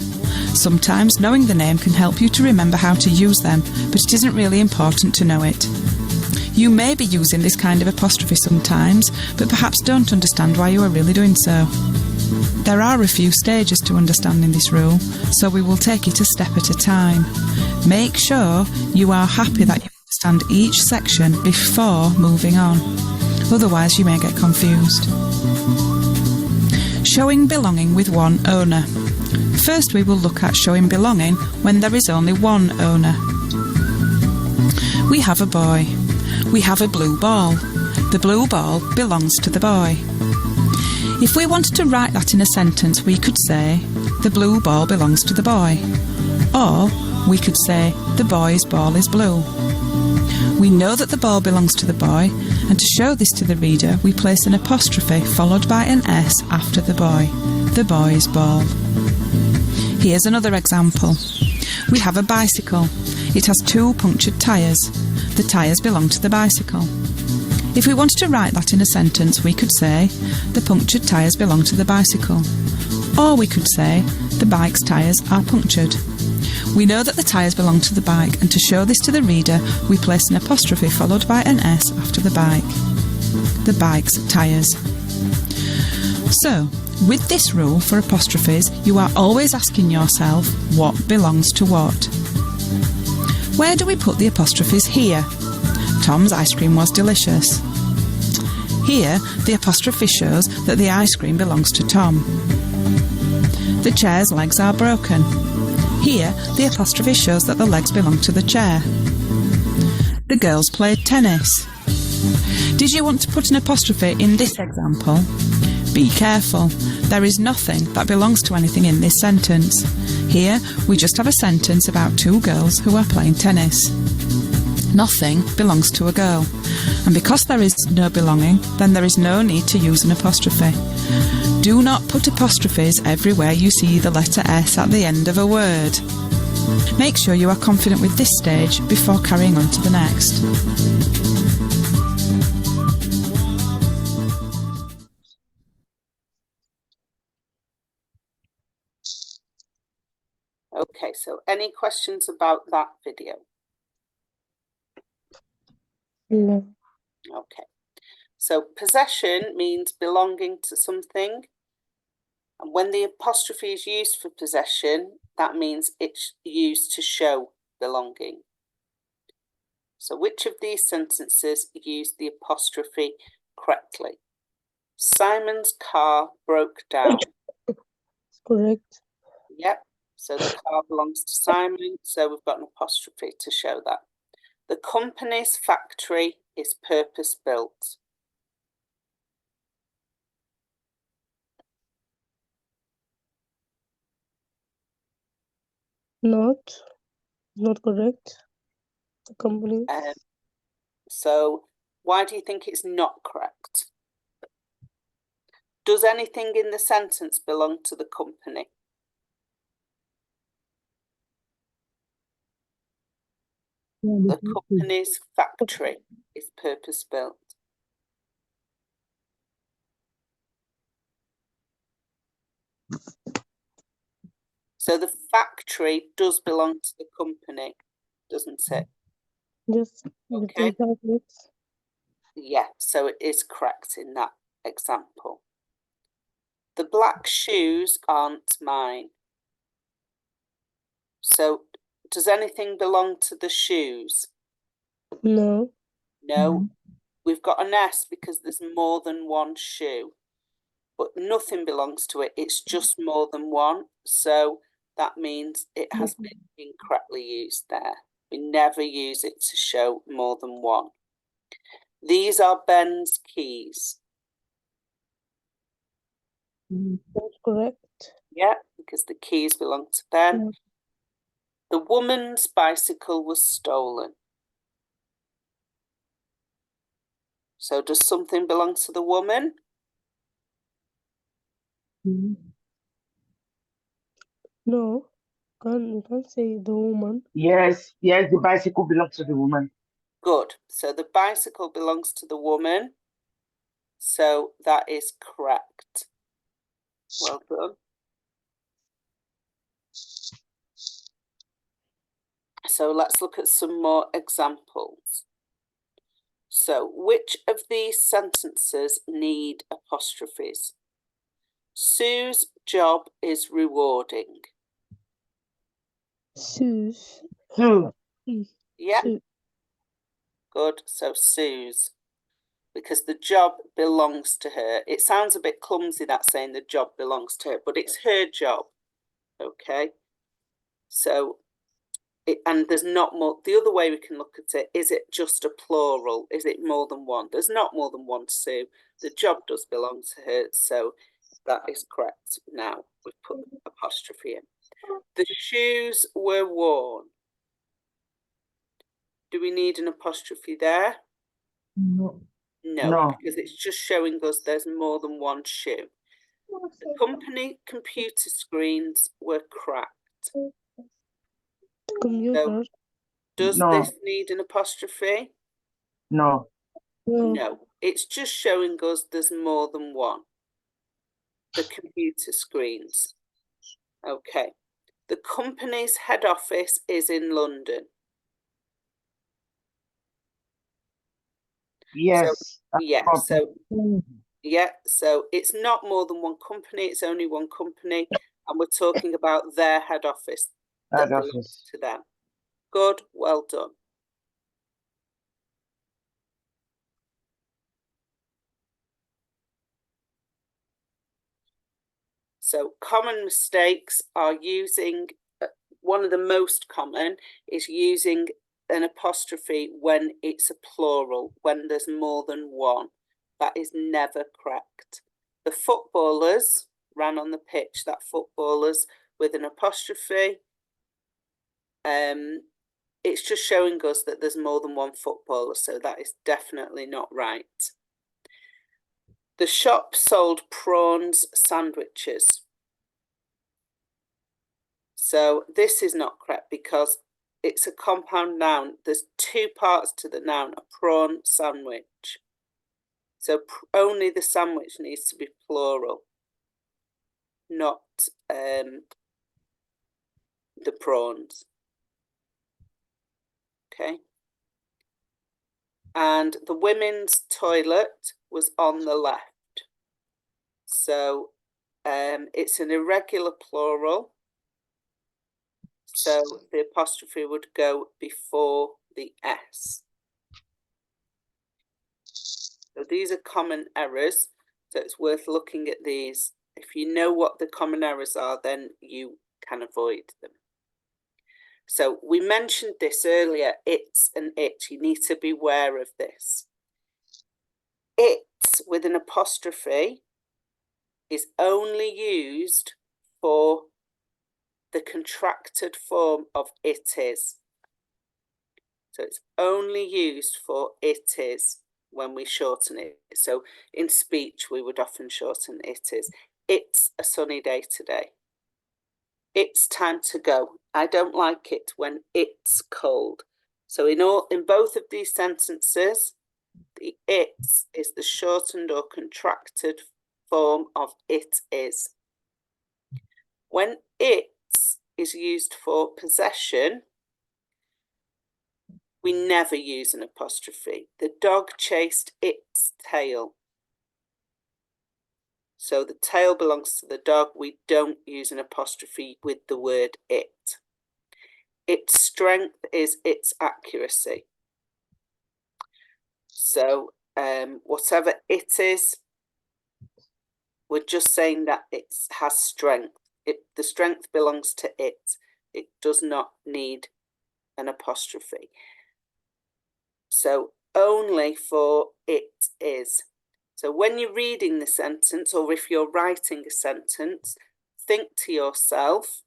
Sometimes knowing the name can help you to remember how to use them, but it isn't really important to know it. You may be using this kind of apostrophe sometimes, but perhaps don't understand why you are really doing so. There are a few stages to understanding this rule, so we will take it a step at a time. Make sure you are happy that you understand each section before moving on. Otherwise you may get confused. Showing belonging with one owner. First we will look at showing belonging when there is only one owner. We have a boy. We have a blue ball. The blue ball belongs to the boy. If we wanted to write that in a sentence, we could say, the blue ball belongs to the boy. Or we could say, the boy's ball is blue. We know that the ball belongs to the boy, and to show this to the reader, we place an apostrophe followed by an S after the boy. The boy's ball. Here's another example. We have a bicycle. It has two punctured tyres. The tyres belong to the bicycle. If we wanted to write that in a sentence, we could say, the punctured tyres belong to the bicycle. Or we could say, the bike's tyres are punctured. We know that the tyres belong to the bike, and to show this to the reader, we place an apostrophe followed by an S after the bike. The bike's tyres. So, with this rule for apostrophes, you are always asking yourself, what belongs to what? Where do we put the apostrophes here? Tom's ice cream was delicious. Here, the apostrophe shows that the ice cream belongs to Tom. The chair's legs are broken. Here, the apostrophe shows that the legs belong to the chair. The girls played tennis. Did you want to put an apostrophe in this example? Be careful. There is nothing that belongs to anything in this sentence. Here, we just have a sentence about two girls who are playing tennis. Nothing belongs to a girl. And because there is no belonging, then there is no need to use an apostrophe. Do not put apostrophes everywhere you see the letter S at the end of a word. Make sure you are confident with this stage before carrying on to the next. Okay, so any questions about that video? No. Okay, so possession means belonging to something, and when the apostrophe is used for possession, that means it's used to show belonging. So which of these sentences use the apostrophe correctly? Simon's car broke down. Correct. Yep, so the car belongs to Simon, so we've got an apostrophe to show that. The company's factory is purpose-built. Not correct. The company. So why do you think it's not correct? Does anything in the sentence belong to the company? The company's factory is purpose-built. So the factory does belong to the company, doesn't it? Just Okay. between brackets. Yeah, so it is correct in that example. The black shoes aren't mine. So does anything belong to the shoes? No. No. We've got an S because there's more than one shoe, but nothing belongs to it. It's just more than one. So that means it has been incorrectly used there. We never use it to show more than one. These are Ben's keys. That's correct. Yeah, because the keys belong to Ben. Yeah. The woman's bicycle was stolen. So does something belong to the woman? No. You can't say the woman. Yes, yes, the bicycle belongs to the woman. Good. So the bicycle belongs to the woman. So that is correct. Well done. So let's look at some more examples. So which of these sentences need apostrophes? Sue's job is rewarding. Sue's. Sue. Yeah, Sue. good. So Sue's, because the job belongs to her. It sounds a bit clumsy that saying the job belongs to her, but it's her job. Okay. So, and there's not more, the other way we can look at it, is it just a plural? Is it more than one? There's not more than one Sue. The job does belong to her. So that is correct. Now we've put apostrophe in. The shoes were worn. Do we need an apostrophe there? No. No, No. because it's just showing us there's more than one shoe. The company computer screens were cracked. Computer. So, does No. this need an apostrophe? No. No. No, it's just showing us there's more than one. The computer screens. Okay. The company's head office is in London. Yes. So it's not more than one company, it's only one company, and we're talking about their head office that belongs to them. Good, well done. So common mistakes are using, one of the most common is using an apostrophe when it's a plural, when there's more than one. That is never correct. The footballers ran on the pitch, that footballers with an apostrophe. It's just showing us that there's more than one footballer, so that is definitely not right. The shop sold prawns sandwiches. So this is not correct because it's a compound noun. There's two parts to the noun, a prawn sandwich. So only the sandwich needs to be plural, not the prawns. Okay. And the women's toilet was on the left. So it's an irregular plural. So the apostrophe would go before the S. So these are common errors. So it's worth looking at these. If you know what the common errors are, then you can avoid them. So we mentioned this earlier, it's and it. You need to be aware of this. It's with an apostrophe is only used for the contracted form of it is. So it's only used for it is when we shorten it. So in speech, we would often shorten it is. It's a sunny day today. It's time to go. I don't like it when it's cold. So in both of these sentences, the it's is the shortened or contracted form of it is. When it's is used for possession, we never use an apostrophe. The dog chased its tail. So the tail belongs to the dog. We don't use an apostrophe with the word it. Its strength is its accuracy. So whatever it is, we're just saying that it has strength. The strength belongs to it. It does not need an apostrophe. So only for it is. So when you're reading the sentence, or if you're writing a sentence, think to yourself,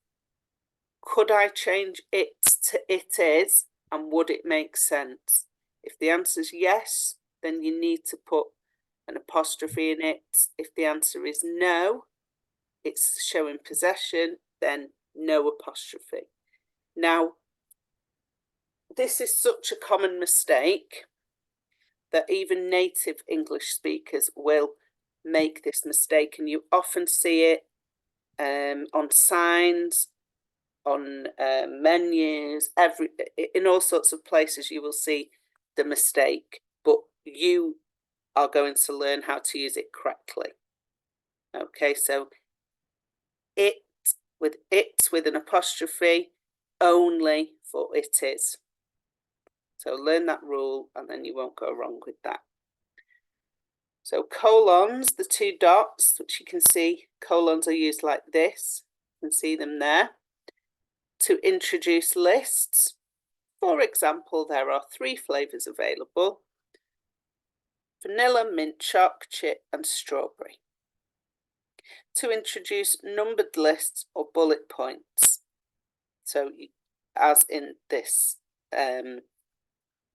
could I change it to it is, and would it make sense? If the answer is yes, then you need to put an apostrophe in it. If the answer is no, it's showing possession, then no apostrophe. Now, this is such a common mistake that even native English speakers will make this mistake, and you often see it on signs, on menus, in all sorts of places you will see the mistake, but you are going to learn how to use it correctly. Okay, so it with an apostrophe only for it is. So learn that rule and then you won't go wrong with that. So colons, the two dots, which you can see, colons are used like this. You can see them there. To introduce lists. For example, there are 3 flavours available: vanilla, mint choc chip and strawberry. To introduce numbered lists or bullet points. So as in this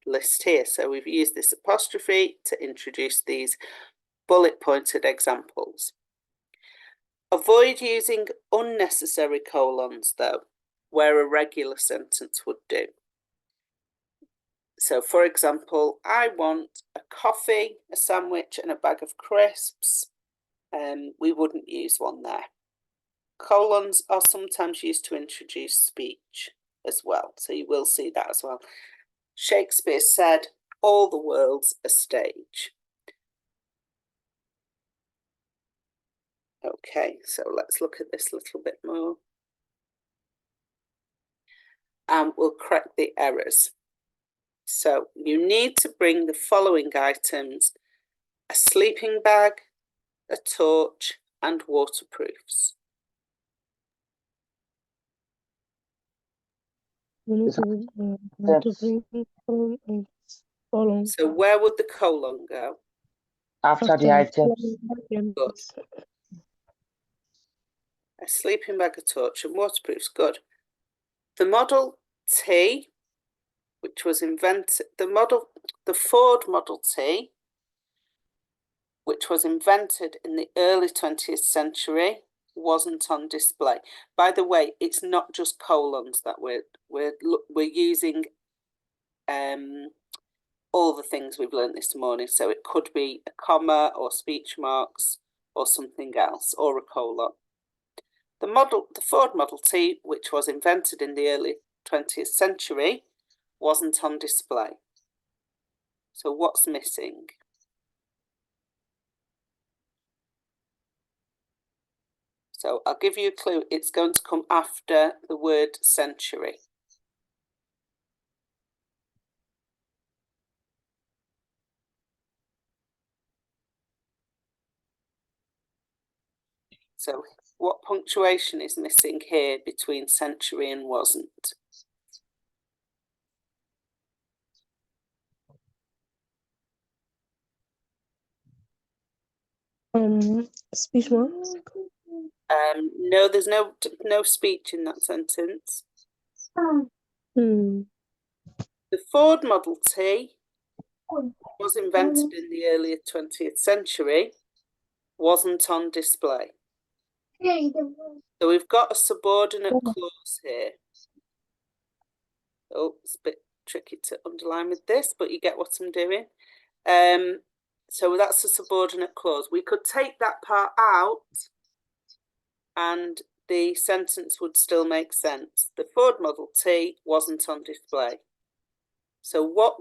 list here. So we've used this apostrophe to introduce these bullet pointed examples. Avoid using unnecessary colons though, where a regular sentence would do. So for example, I want a coffee, a sandwich and a bag of crisps. We wouldn't use one there. Colons are sometimes used to introduce speech as well. So you will see that as well. Shakespeare said, all the world's a stage. Okay, so let's look at this a little bit more. And we'll correct the errors. So you need to bring the following items: a sleeping bag, a torch and waterproofs. We need to bring column. So where would the colon go? After the items. Good. A sleeping bag, a torch and waterproofs. Good. The Model T, which was invented, the Ford Model T, which was invented in the early 20th century, wasn't on display. By the way, it's not just colons that we're using all the things we've learned this morning. So it could be a comma or speech marks or something else, or a colon. The Ford Model T, which was invented in the early 20th century, wasn't on display. So what's missing? So I'll give you a clue. It's going to come after the word century. So what punctuation is missing here between century and wasn't? Speech marks. No, there's no speech in that sentence. The Ford Model T was invented in the early 20th century, wasn't on display. So we've got a subordinate clause here. Oh, it's a bit tricky to underline with this, but you get what I'm doing. So that's a subordinate clause. We could take that part out and the sentence would still make sense. The Ford Model T wasn't on display. So what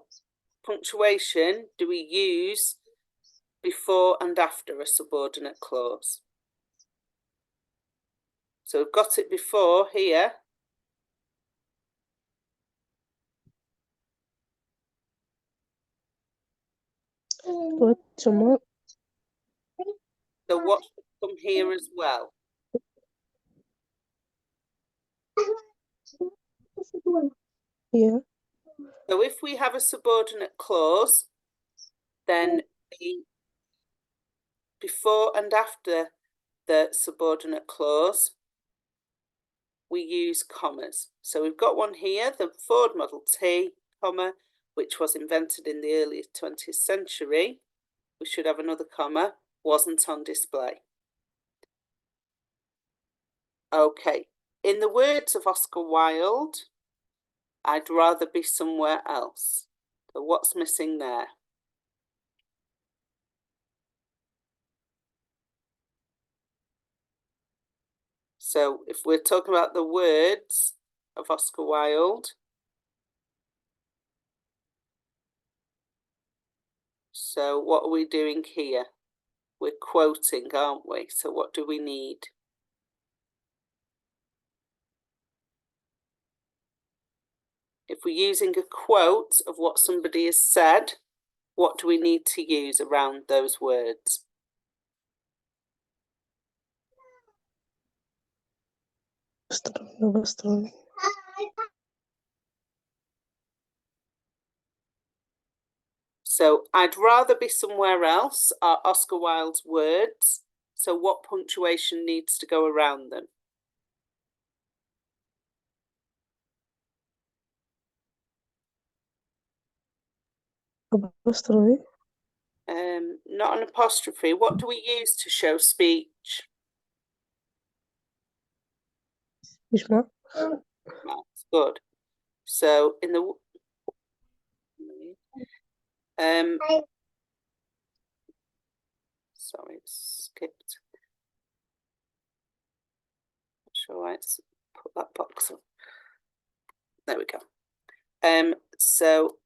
punctuation do we use before and after a subordinate clause? So we've got it before here. Question mark. So what should come here as well? Yeah. So if we have a subordinate clause, then the before and after the subordinate clause, we use commas. So we've got one here, the Ford Model T, comma, which was invented in the early 20th century. We should have another comma, wasn't on display. Okay, in the words of Oscar Wilde, I'd rather be somewhere else. So what's missing there? So if we're talking about the words of Oscar Wilde, so what are we doing here? We're quoting, aren't we? So what do we need? If we're using a quote of what somebody has said, what do we need to use around those words? So I'd rather be somewhere else are Oscar Wilde's words. So what punctuation needs to go around them? Apostrophe. Not an apostrophe. What do we use to show speech? Speech mark. That's good. So in the sorry, it's skipped. Not sure why it's put that box up. There we go. So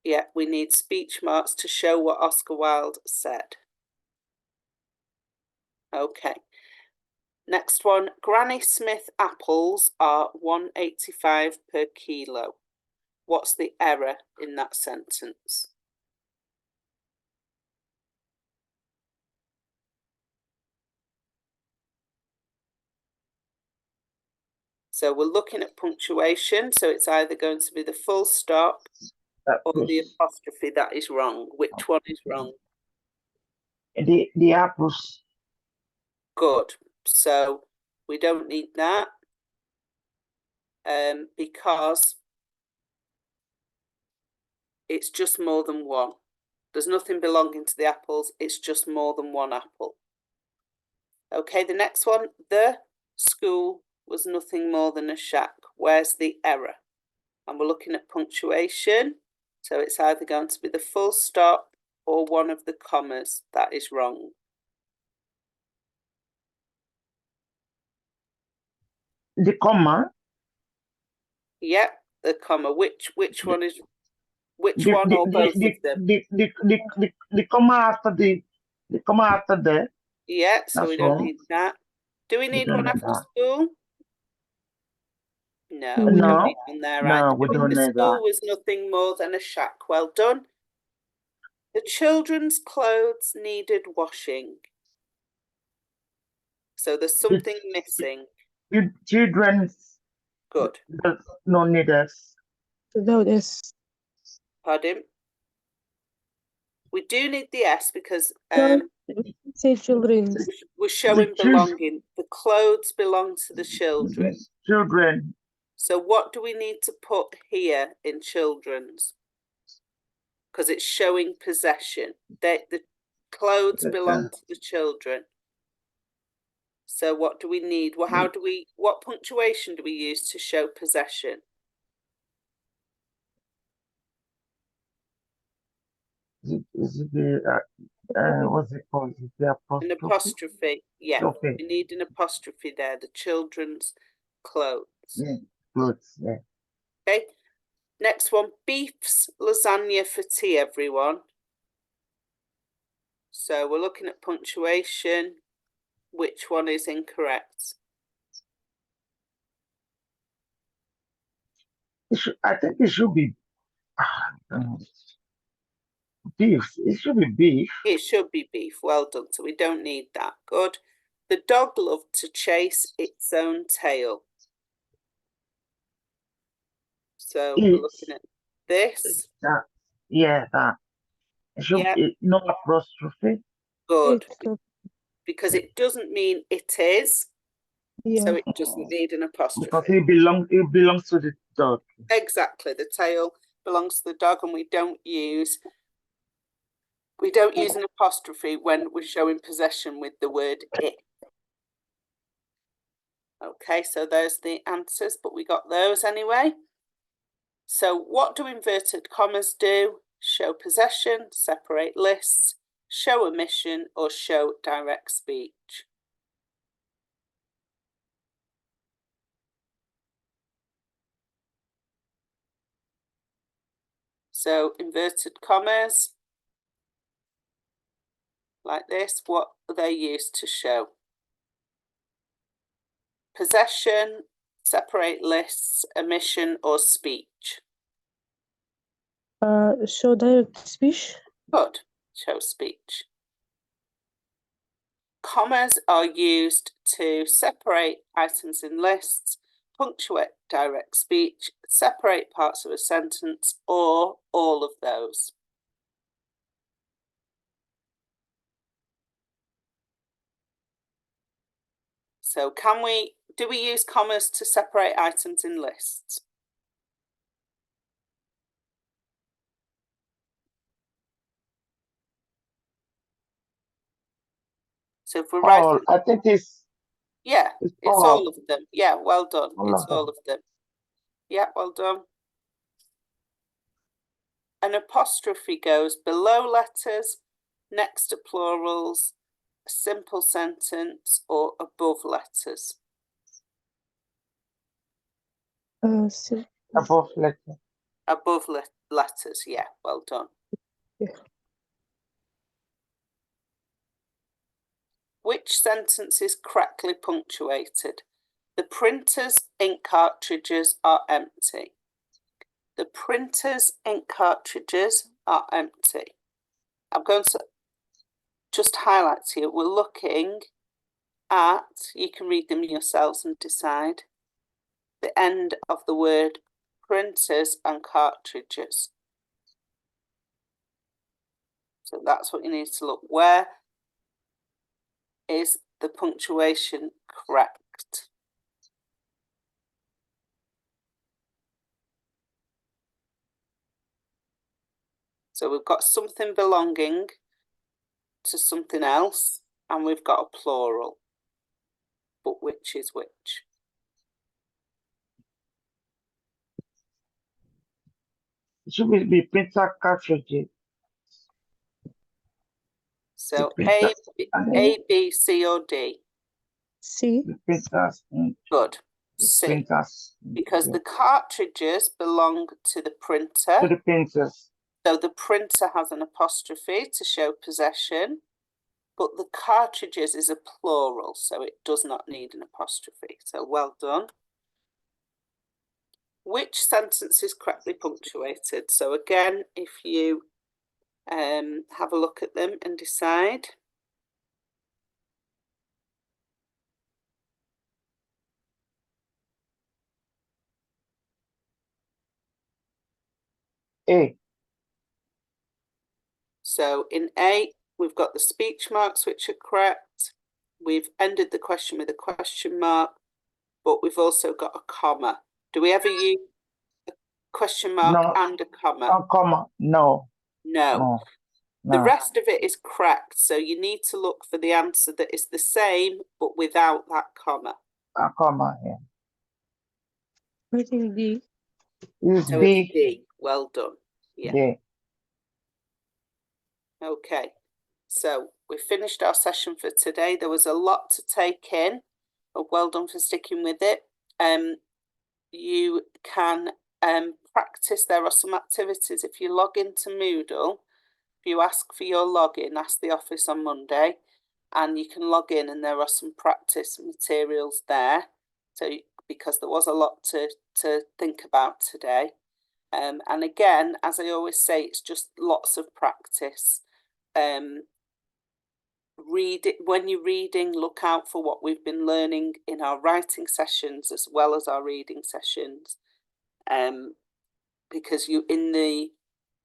yeah, we need speech marks to show what Oscar Wilde said. Okay. Next one, Granny Smith apples are £1.85 per kilo. What's the error in that sentence? So we're looking at punctuation. So it's either going to be the full stop or the apostrophe that is wrong. Which one is wrong? The apples. Good. So we don't need that because it's just more than one. There's nothing belonging to the apples. It's just more than one apple. Okay, the next one. The school was nothing more than a shack. Where's the error? And we're looking at punctuation. So it's either going to be the full stop or one of the commas. That is wrong. The comma. Yep, the comma. Which one is which one or both of them? The comma after the comma after the. Yeah, so we don't need that. Do we need one after school? No, we don't need one there either. We don't The need school that. was nothing more than a shack. Well done. The children's clothes needed washing. So there's something missing. Children's. Good. No need us. Without S. Pardon? We do need the S because Say children. we're showing belonging. The clothes belong to the children. Children. So what do we need to put here in children's? Because it's showing possession. The clothes belong to the children. So what do we need? Well, what punctuation do we use to show possession? Is it the what's it called? Is it the An apostrophe? apostrophe. Yeah, Okay. we need an apostrophe there. The children's clothes. Yeah. Clothes. Yeah. Okay. Next one, beef's lasagna for tea, everyone. So we're looking at punctuation. Which one is incorrect? I think it should be beef. It should be beef. It should be beef. Well done. So we don't need that. Good. The dog loved to chase its own tail. So we're looking at this. That. Yeah, that. It should Yeah. no apostrophe. Good. It's Because it doesn't mean it is. yeah. So it doesn't need an apostrophe. Because it belongs to the dog. Exactly. The tail belongs to the dog, and we don't use an apostrophe when we're showing possession with the word it. Okay, so there's the answers, but we got those anyway. So what do inverted commas do? Show possession, separate lists, show omission, or show direct speech. So inverted commas, like this, what are they used to show? Possession, separate lists, omission, or speech? Show direct speech. Good, show speech. Commas are used to separate items in lists, punctuate direct speech, separate parts of a sentence, or all of those. So do we use commas to separate items in lists? So if we're writing, I think it's it's all of them. Yeah, well done. It's all of them. Yeah, well done. An apostrophe goes below letters, next to plurals, a simple sentence, or above letters. above letter. Above letters, yeah, well done. Yeah. Which sentence is correctly punctuated? The printer's ink cartridges are empty. The printer's ink cartridges are empty. I'm going to just highlight here, we're looking at, you can read them yourselves and decide, the end of the word printers and cartridges. So that's what you need to look. Where is the punctuation correct? So we've got something belonging to something else, and we've got a plural. But which is which? It should be printer cartridges. So A, B, C, or D? C. The printers. Good. C. Printers. Because the cartridges belong to the printer. To the printers. So the printer has an apostrophe to show possession, but the cartridges is a plural, so it does not need an apostrophe. So well done. Which sentence is correctly punctuated? So again, if you have a look at them and decide. A. So in A, we've got the speech marks, which are correct. We've ended the question with a question mark, but we've also got a comma. Do we ever use a question mark and a comma? A comma, no. No. The rest of it is correct, so you need to look for the answer that is the same, but without that comma. A comma, yeah. I think D. It's So B. it's D. Well done. Yeah. D. Okay, so we finished our session for today. There was a lot to take in, but well done for sticking with it. You can practice. There are some activities. If you log into Moodle, if you ask for your login, ask the office on Monday, and you can log in, and there are some practice materials there. So because there was a lot to think about today. And again, as I always say, it's just lots of practice. Read it when you're reading, look out for what we've been learning in our writing sessions as well as our reading sessions. Because in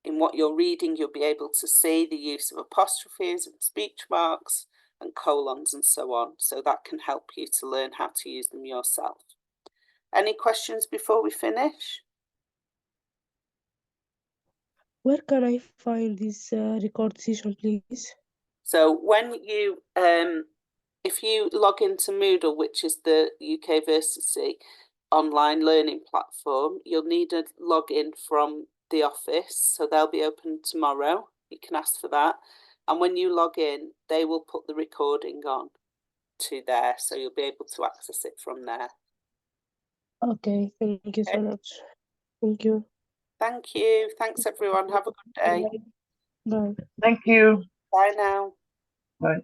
what you're reading, you'll be able to see the use of apostrophes and speech marks and colons and so on. So that can help you to learn how to use them yourself. Any questions before we finish? Where can I find this record session, please? So when you, if you log into Moodle, which is the UK Versity online learning platform, you'll need a login from the office. So they'll be open tomorrow. You can ask for that. And when you log in, they will put the recording on to there. So you'll be able to access it from there. Okay, thank you so much. Thank you. Thank you. Thanks, everyone. Have a good day. Bye. Thank you. Bye now. Bye.